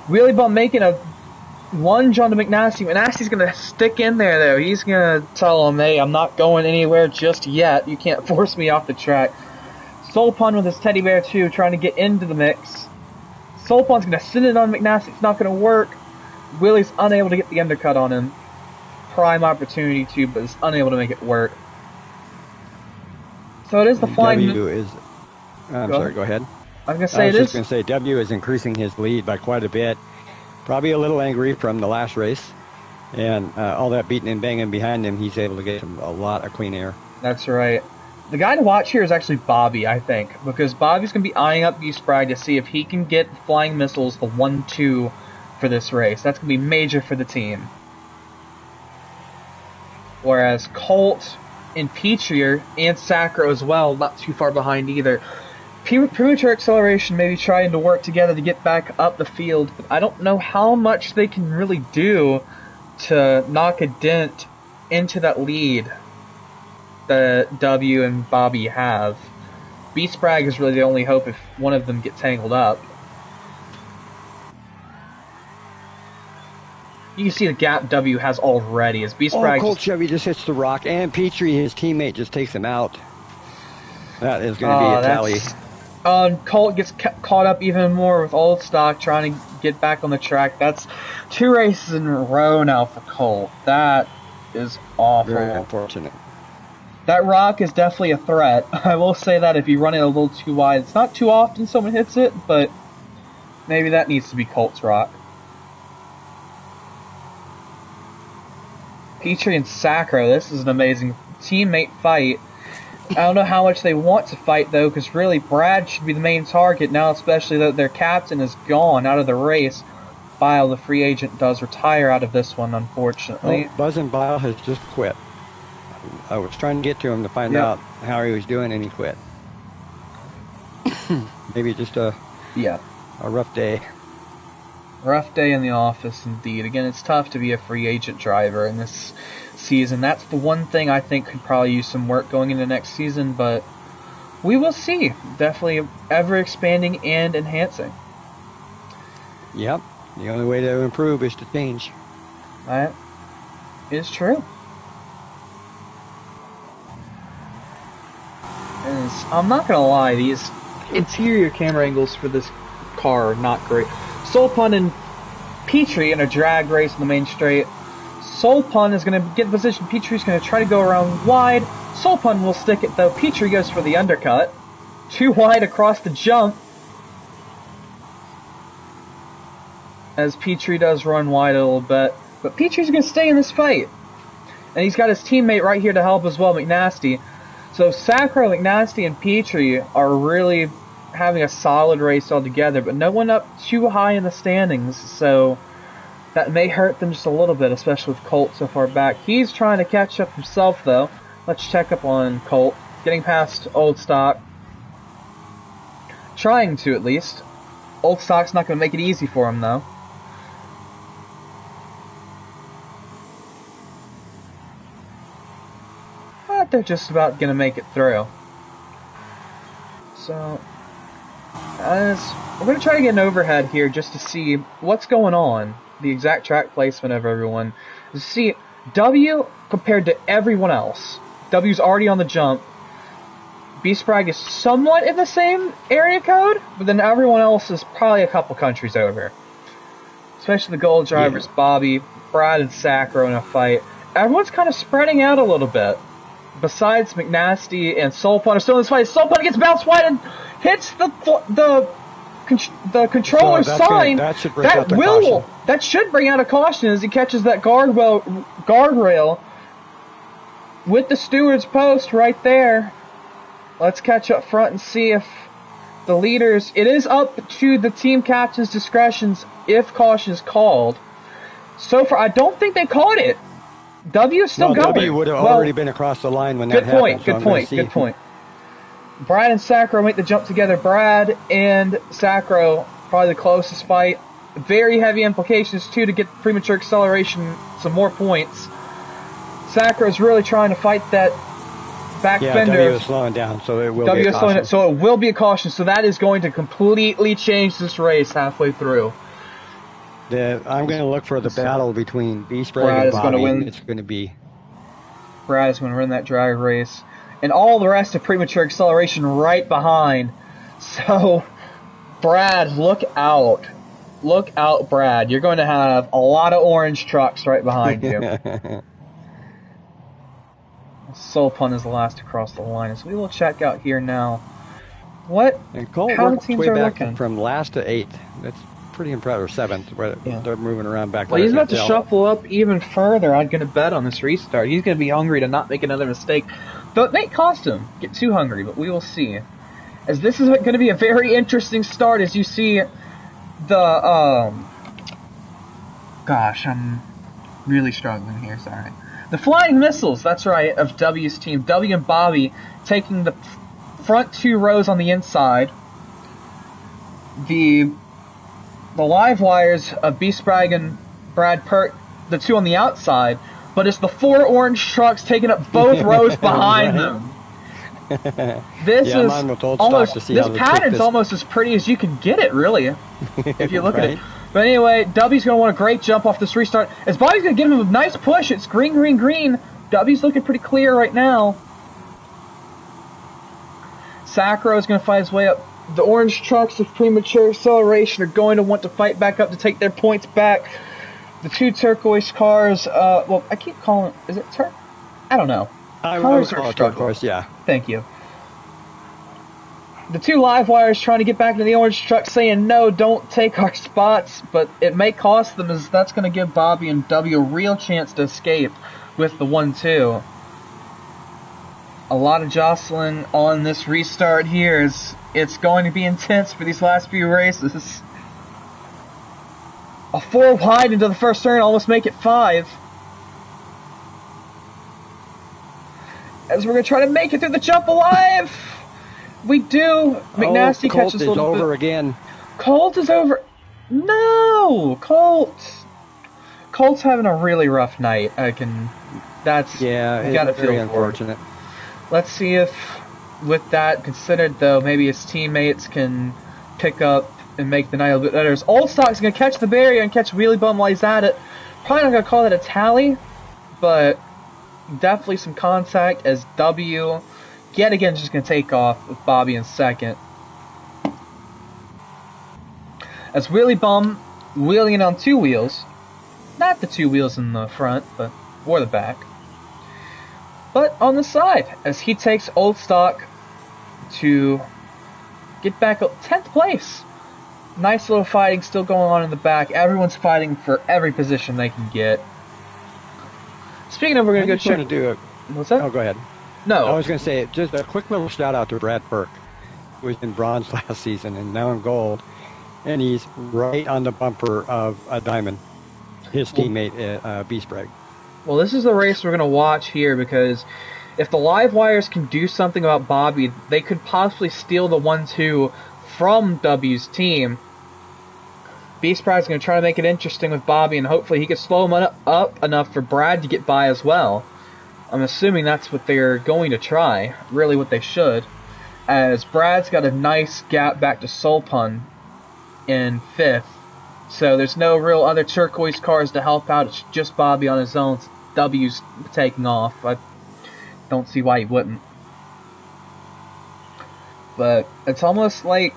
Wheelie Bum making a lunge onto McNasty. McNasty's going to stick in there, though. He's going to tell him, hey, I'm not going anywhere just yet. You can't force me off the track. Soulpun with his teddy bear, too, trying to get into the mix. Soulpun's going to send it on McNasty. It's not going to work. Willie's unable to get the undercut on him. Prime opportunity, too, but is unable to make it work. So it is the flying... W is... I'm sorry, go ahead. I was going to say I was just going to say, W is increasing his lead by quite a bit. Probably a little angry from the last race. And all that beating and banging behind him, he's able to get a lot of clean air. That's right. The guy to watch here is actually Bobby, I think. Because Bobby's going to be eyeing up B-Sprite to see if he can get the flying missiles, the 1-2 for this race. That's going to be major for the team. Whereas Colt and Petrie and Sacro as well, not too far behind either. Premature acceleration maybe trying to work together to get back up the field, but I don't know how much they can really do to knock a dent into that lead that W and Bobby have. B-Sprag is really the only hope if one of them gets tangled up. You can see the gap W has already as B-Sprag... Oh, Colt Chevy just hits the rock, and Petrie, his teammate, just takes him out. That is going to be a tally. Colt gets caught up even more with old stock, trying to get back on the track. That's 2 races in a row now for Colt. That is awful. Very unfortunate. That rock is definitely a threat. I will say that if you run it a little too wide. It's not too often someone hits it, but maybe that needs to be Colt's rock. Petrie and Sacro, this is an amazing teammate fight. I don't know how much they want to fight, though, because really Brad should be the main target now, especially that their captain is gone out of the race. Bile, the free agent, does retire out of this one, unfortunately. Oh, Buzz and Bile has just quit. I was trying to get to him to find out how he was doing, and he quit. Maybe just a rough day. Rough day in the office, indeed. Again, it's tough to be a free agent driver in this season. That's the one thing I think could probably use some work going into next season, but we will see. Definitely ever expanding and enhancing. Yep. The only way to improve is to change. That is true. And I'm not going to lie, these interior camera angles for this car are not great. Soulpun and Petrie in a drag race in the main straight. Soulpun is going to get in position. Petrie's going to try to go around wide. Soulpun will stick it, though. Petrie goes for the undercut. 2 wide across the jump. As Petrie does run wide a little bit. But Petrie's going to stay in this fight. And he's got his teammate right here to help as well, McNasty. So Sacro, McNasty, and Petrie are really having a solid race altogether, but no one up too high in the standings, so that may hurt them just a little bit, especially with Colt so far back. He's trying to catch up himself, though. Let's check up on Colt. Getting past old stock. Trying to, at least. Old Stock's not going to make it easy for him, though. But they're just about going to make it through. So, we're going to try to get an overhead here just to see what's going on. The exact track placement of everyone. To see W compared to everyone else. W's already on the jump. B-Sprag is somewhat in the same area code, but then everyone else is probably a couple countries over. Especially the gold drivers, Bobby, Brad, and Sacro in a fight. Everyone's kind of spreading out a little bit. Besides McNasty and Soulpun are still in this fight. Soulpun gets bounced wide and hits the controller's sign. That should bring out a caution as he catches that guardrail with the steward's post right there. Let's catch up front and see if the leaders... It is up to the team captain's discretions if caution is called. So far, I don't think they called it. W is still going. W would have already been across the line when that happened. Good point. Brad and Sacro make the jump together. Brad and Sacro, probably the closest fight. Very heavy implications, too, to get premature acceleration, some more points. Sacro's really trying to fight that back fender. W is slowing down, so it will be a caution. So it will be a caution. So that is going to completely change this race halfway through. I'm going to look for the battle between B-Sprag and Bobby. It's going to be... Brad is going to win that drag race. And all the rest of premature acceleration right behind. So, Brad, look out. Look out, Brad. You're going to have a lot of orange trucks right behind you. Soulpun is the last to cross the line. So we will check out here now. How the teams are looking. From last to 8th. That's pretty impressive. Or 7th. They're moving around back. Well, he's about to shuffle up even further. I'm going to bet on this restart. He's going to be hungry to not make another mistake. Though it may cost him get too hungry, but we will see. As this is going to be a very interesting start as you see the... Gosh, I'm really struggling here, sorry. The Flying Missiles, that's right, of W's team. W and Bobby taking the front 2 rows on the inside. The live wires of B-Sprag and Brad Pert, the 2 on the outside, but it's the 4 orange trucks taking up both rows behind them. This pattern's almost as pretty as you can get it, really, if you look at it. But anyway, W's going to want a great jump off this restart. As Bobby's going to give him a nice push, it's green, green, green. W's looking pretty clear right now. Sacro is going to fight his way up. The orange trucks of premature acceleration are going to want to fight back up to take their points back. The 2 turquoise cars, well, I keep calling, is it I don't know. I would call it turquoise, yeah. Thank you. The 2 live wires trying to get back into the orange truck saying, no, don't take our spots, but it may cost them as that's going to give Bobby and W a real chance to escape with the 1-2. A lot of jostling on this restart here. It's going to be intense for these last few races. A 4 wide into the first turn, almost make it 5. As we're going to try to make it through the jump alive. We do. McNasty catches a little bit. Colt is over again. Colt is over. No! Colt's having a really rough night. That's... Yeah, it's very unfortunate. Let's see if, with that considered, though, maybe his teammates can pick up and make the night a little bit better. Old Stock's going to catch the barrier and catch Wheelie Bum while he's at it. Probably not going to call that a tally, but definitely some contact as W, yet again, just going to take off with Bobby in second. As Wheelie Bum wheeling on 2 wheels. Not the 2 wheels in the front, but or the back. But on the side, as he takes Old Stock to get back up 10th place. Nice little fighting still going on in the back. Everyone's fighting for every position they can get. Speaking of, we're going to go check. What's that? Oh, go ahead. No. I was going to say, just a quick little shout out to Brad Burke, who was in bronze last season and now in gold. And he's right on the bumper of a diamond. His teammate, B-Sprag. Well, this is the race we're going to watch here because if the live wires can do something about Bobby, they could possibly steal the 1-2 from W's team Beast Brad's going to try to make it interesting with Bobby, and hopefully he can slow him up enough for Brad to get by as well. I'm assuming that's what they're going to try. Really what they should. As Brad's got a nice gap back to Soulpun in 5th. So there's no real other turquoise cars to help out. It's just Bobby on his own. W's taking off. I don't see why he wouldn't. But it's almost like,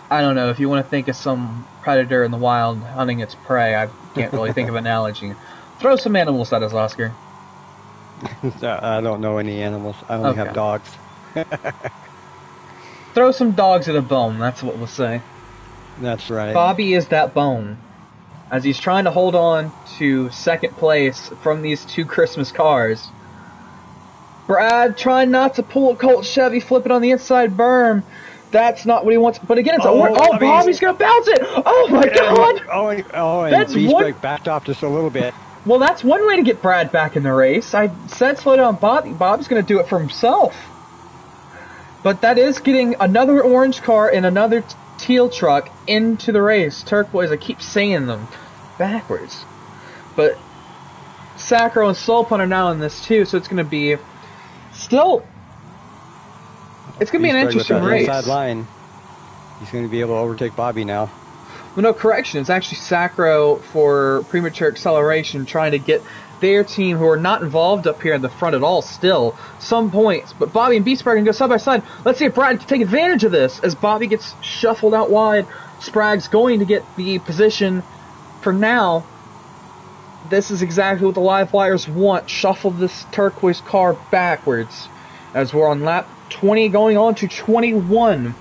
I don't know, if you want to think of some predator in the wild hunting its prey, I can't really think of an analogy. Throw some animals at us, Oscar. I don't know any animals. I only have dogs. Throw some dogs at a bone, that's what we'll say. That's right. Bobby is that bone. As he's trying to hold on to 2nd place from these 2 Christmas cars. Brad trying not to pull a Colt Chevy, flip it on the inside berm. That's not what he wants. But again, it's Bobby's going to bounce it. Oh my God. And That's Beast backed off just a little bit. Well, that's one way to get Brad back in the race. I said slow down Bobby. Bobby's going to do it for himself. But that is getting another orange car and another teal truck into the race. Turquoise, I keep saying them backwards. But Sacro and Soulpun are now in this too, so it's going to be still... It's going to be an interesting race. Inside line. He's going to be able to overtake Bobby now. Well, no, correction. It's actually Sacro for premature acceleration trying to get their team, who are not involved up here in the front at all, still some points. But Bobby and Beast Sprag can go side by side. Let's see if Brad can take advantage of this as Bobby gets shuffled out wide. Sprag's going to get the position for now. This is exactly what the live wires want. Shuffle this turquoise car backwards as we're on lap 20 going on to 21.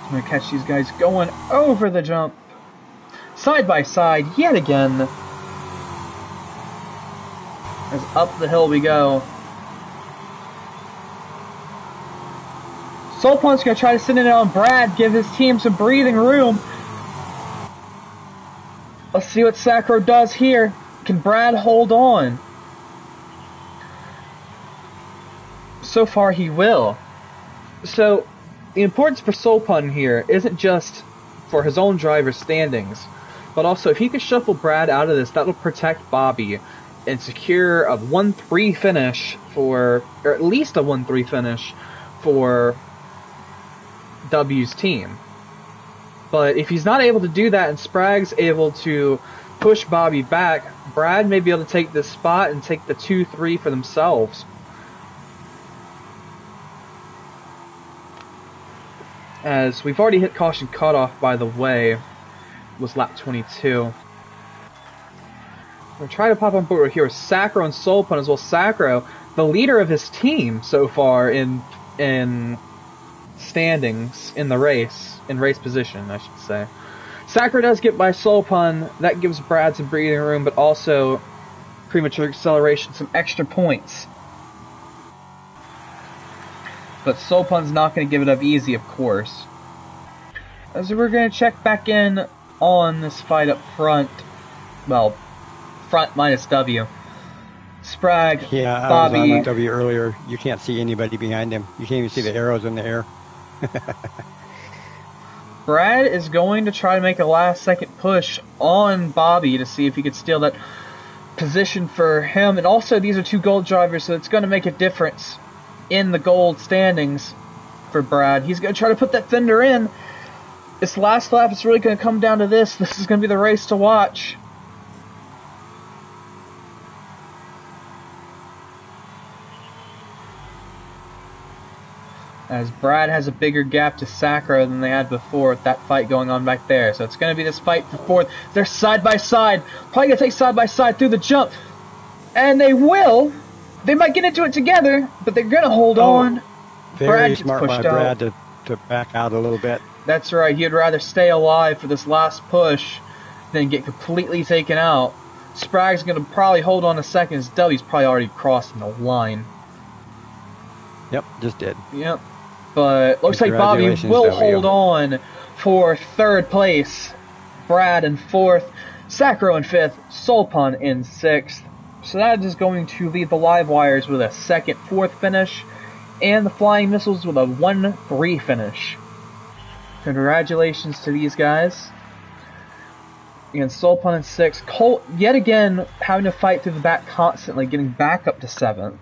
I'm going to catch these guys going over the jump. Side by side, yet again. As up the hill we go. Soulpun's going to try to send it on Brad, give his team some breathing room. Let's see what Sacro does here. Can Brad hold on? So far he will. So the importance for Soulpun here isn't just for his own driver's standings, but also if he can shuffle Brad out of this, that'll protect Bobby and secure a 1-3 finish for, or at least a 1-3 finish for W's team. But if he's not able to do that and Sprag's able to push Bobby back, Brad may be able to take this spot and take the 2-3 for themselves. As we've already hit caution cutoff, by the way, was lap 22. We're going to try to pop on board here with Sacro and Soulpun as well. Sacro, the leader of his team so far in standings in the race, in race position, I should say. Sacro does get by Soulpun. That gives Brad some breathing room, but also premature acceleration, some extra points. But Soulpun's not going to give it up easy, of course. As we're going to check back in on this fight up front. Well, front minus W. Sprag, yeah, Bobby. I was on W earlier. You can't see anybody behind him. You can't even see the arrows in the air. Brad is going to try to make a last-second push on Bobby to see if he could steal that position for him. And also, these are 2 gold drivers, so it's going to make a difference in the gold standings for Brad. He's going to try to put that fender in. This last lap is really going to come down to this. This is going to be the race to watch. As Brad has a bigger gap to Sacro than they had before with that fight going on back there. So it's going to be this fight for 4th. They're side by side. Probably going to take side by side through the jump. And they will. They might get into it together, but they're going to hold on. Very smart by Brad to back out a little bit. That's right. He'd rather stay alive for this last push than get completely taken out. Sprag's going to probably hold on a second. As W's probably already crossing the line. Yep, just did. Yep. But looks like Bobby will hold on for 3rd place. Brad in 4th. Sacro in 5th. Soulpun in 6th. So that is going to leave the live wires with a 2nd, 4th finish, and the flying missiles with a 1-3 finish. Congratulations to these guys. And Soulpun in 6th. Colt, yet again, having to fight through the back constantly, getting back up to 7th.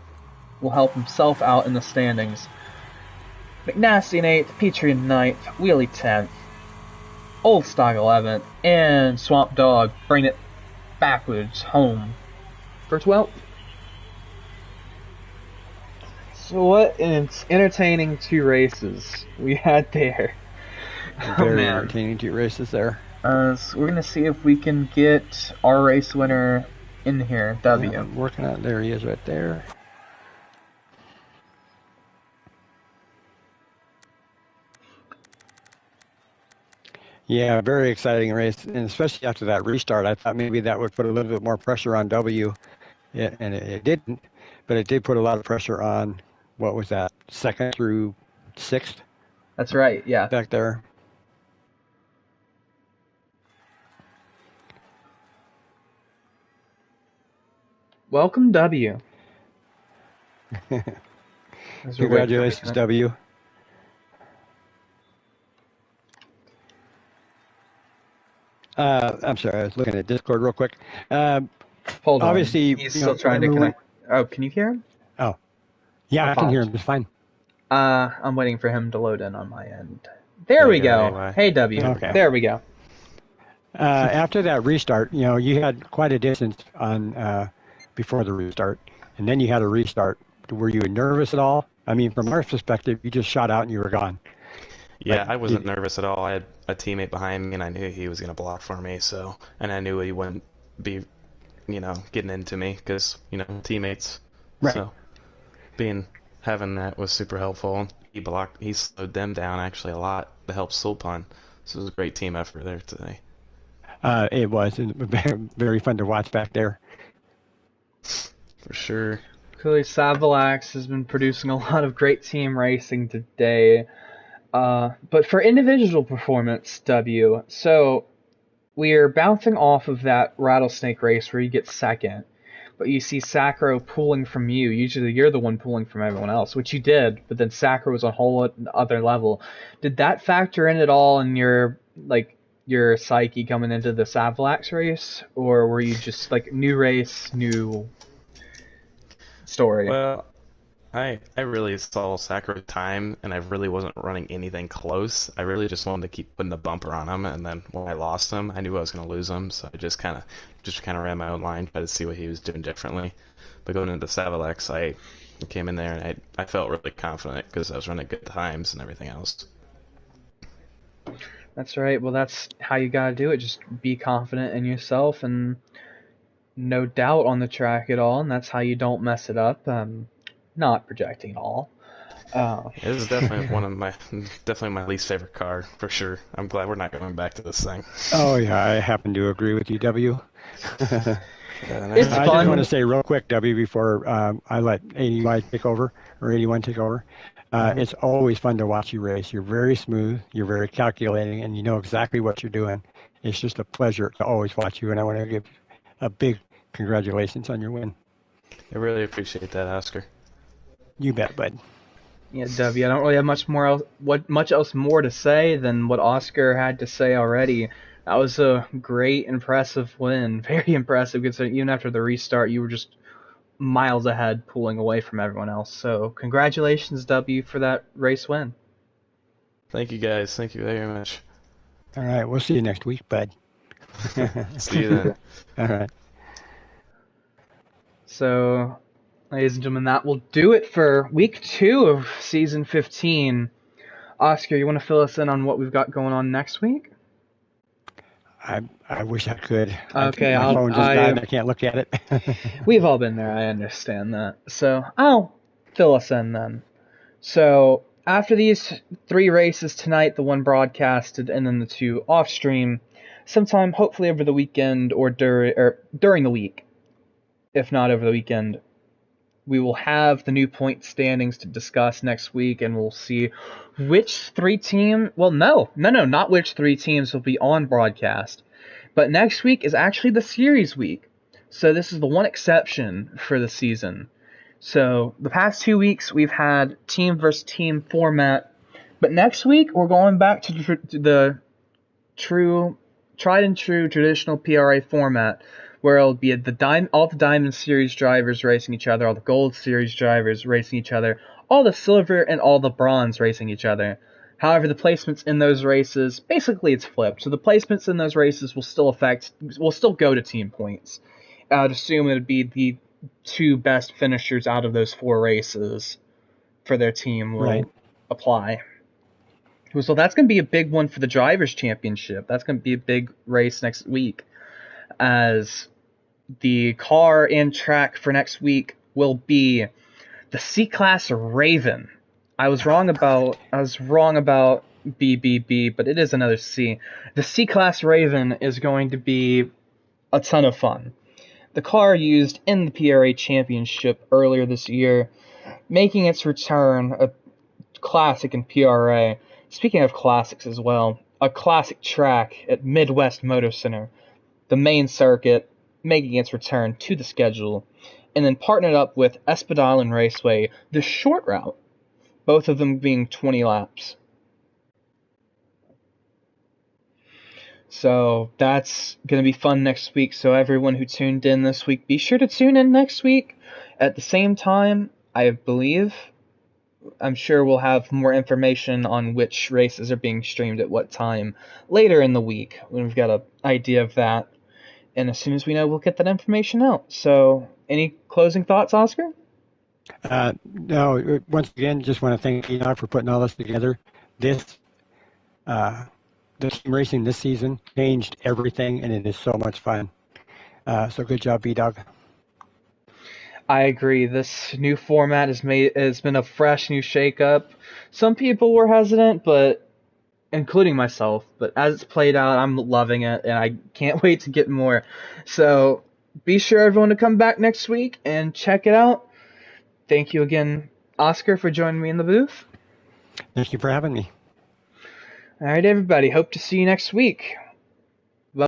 Will help himself out in the standings. McNasty in 8th, Petrie in 9th, Wheelie 10th, Old Stock 11th, and Swamp Dog bring it backwards home for 12th. So what an entertaining 2 races we had there. Very entertaining 2 races there. So we're going to see if we can get our race winner in here, W. Yeah, I'm working on it. There he is right there. Yeah, very exciting race, and especially after that restart, I thought maybe that would put a little bit more pressure on W, and it didn't, but it did put a lot of pressure on, what was that, 2nd through 6th? That's right, yeah. Back there. Welcome, W. Congratulations, W. I'm sorry, I was looking at Discord real quick. Hold on. Obviously, he's still trying to connect. Oh, can you hear him? Oh, yeah, I can hear him. It's fine. I'm waiting for him to load in on my end. There we go. Anyway. Hey, W. Okay. There we go. After that restart, you had quite a distance on before the restart, and then you had a restart. Were you nervous at all? I mean, from our perspective, you just shot out and you were gone. Yeah, I wasn't nervous at all. I had a teammate behind me, and I knew he was going to block for me. And I knew he wouldn't be, getting into me because, teammates. Right. So, having that was super helpful. He slowed them down actually a lot to help Soulpun. So it was a great team effort there today. It was very fun to watch back there. For sure. Clearly, Savalax has been producing a lot of great team racing today. But for individual performance, W, so we're bouncing off of that rattlesnake race where you get 2nd, but you see Sacro pulling from you. Usually you're the one pulling from everyone else, which you did, but then Sacro was on a whole other level. Did that factor in at all in your psyche coming into the Savalax race, or were you just new race, new story? Well, I really saw Sacro's time, and I really wasn't running anything close. I really just wanted to keep putting the bumper on him, and then when I lost him, I knew I was going to lose him, so I just kind of ran my own line, tried to see what he was doing differently. But going into Savalax, I came in there, and I felt really confident because I was running good times and everything else. That's right. Well, that's how you gotta do it. Just be confident in yourself and no doubt on the track at all, and that's how you don't mess it up. Not projecting at all. This is definitely definitely my least favorite car for sure. I'm glad we're not going back to this thing. Oh yeah, I happen to agree with you, W. It's fun. I just want to say real quick, W, before I let 81 take over. It's always fun to watch you race. You're very smooth, you're very calculating, and you know exactly what you're doing. It's just a pleasure to always watch you, and I want to give a big congratulations on your win. I really appreciate that, Oscar. You bet, bud. Yeah, W, I don't really have much else more to say than what Oscar had to say already. That was a great, impressive win. Very impressive, considering even after the restart, you were just miles ahead, pulling away from everyone else. So, congratulations, W, for that race win. Thank you, guys. Thank you very much. All right, we'll see you next week, bud. See you then. All right. So, ladies and gentlemen, that will do it for week 2 of season 15. Oscar, you want to fill us in on what we've got going on next week? I wish I could. Okay, my phone just died and I can't look at it. We've all been there, I understand that. So, I'll fill us in then. So, after these 3 races tonight, the one broadcasted and then the 2 off stream, sometime hopefully over the weekend or during the week, if not over the weekend, we will have the new point standings to discuss next week, and we'll see which 3 teams... Well, no, not which 3 teams will be on broadcast. But next week is actually the series week. So this is the one exception for the season. So the past 2 weeks we've had team versus team format, but next week we're going back to the tried and true traditional PRA format, where it'll be all the Diamond Series drivers racing each other, all the Gold Series drivers racing each other, all the Silver and all the Bronze racing each other. However, the placements in those races, basically it's flipped. So the placements in those races will still go to team points. I'd assume it would be the 2 best finishers out of those 4 races for their team will apply. So that's going to be a big one for the Drivers' Championship. That's going to be a big race next week, as the car and track for next week will be the C-Class Raven. I was wrong about BBB, but it is another C. The C-Class Raven is going to be a ton of fun. The car used in the PRA Championship earlier this year, making its return a classic in PRA. Speaking of classics as well, a classic track at Midwest Motor Center, the main circuit, making its return to the schedule, and then partnered up with Espadon and Raceway, the short route, both of them being 20 laps. So that's going to be fun next week. So everyone who tuned in this week, be sure to tune in next week at the same time, I believe. I'm sure we'll have more information on which races are being streamed at what time later in the week, when we've got an idea of that. And as soon as we know, we'll get that information out. So, any closing thoughts, Oscar? No, once again, just want to thank Enoch for putting all this together. The team racing this season changed everything, and it is so much fun. So good job, B-Dog. I agree. This new format has been a fresh new shakeup. Some people were hesitant, but including myself. But as it's played out, I'm loving it, and I can't wait to get more. So be sure everyone to come back next week and check it out. Thank you again, Oscar, for joining me in the booth. Thank you for having me. All right, everybody. Hope to see you next week.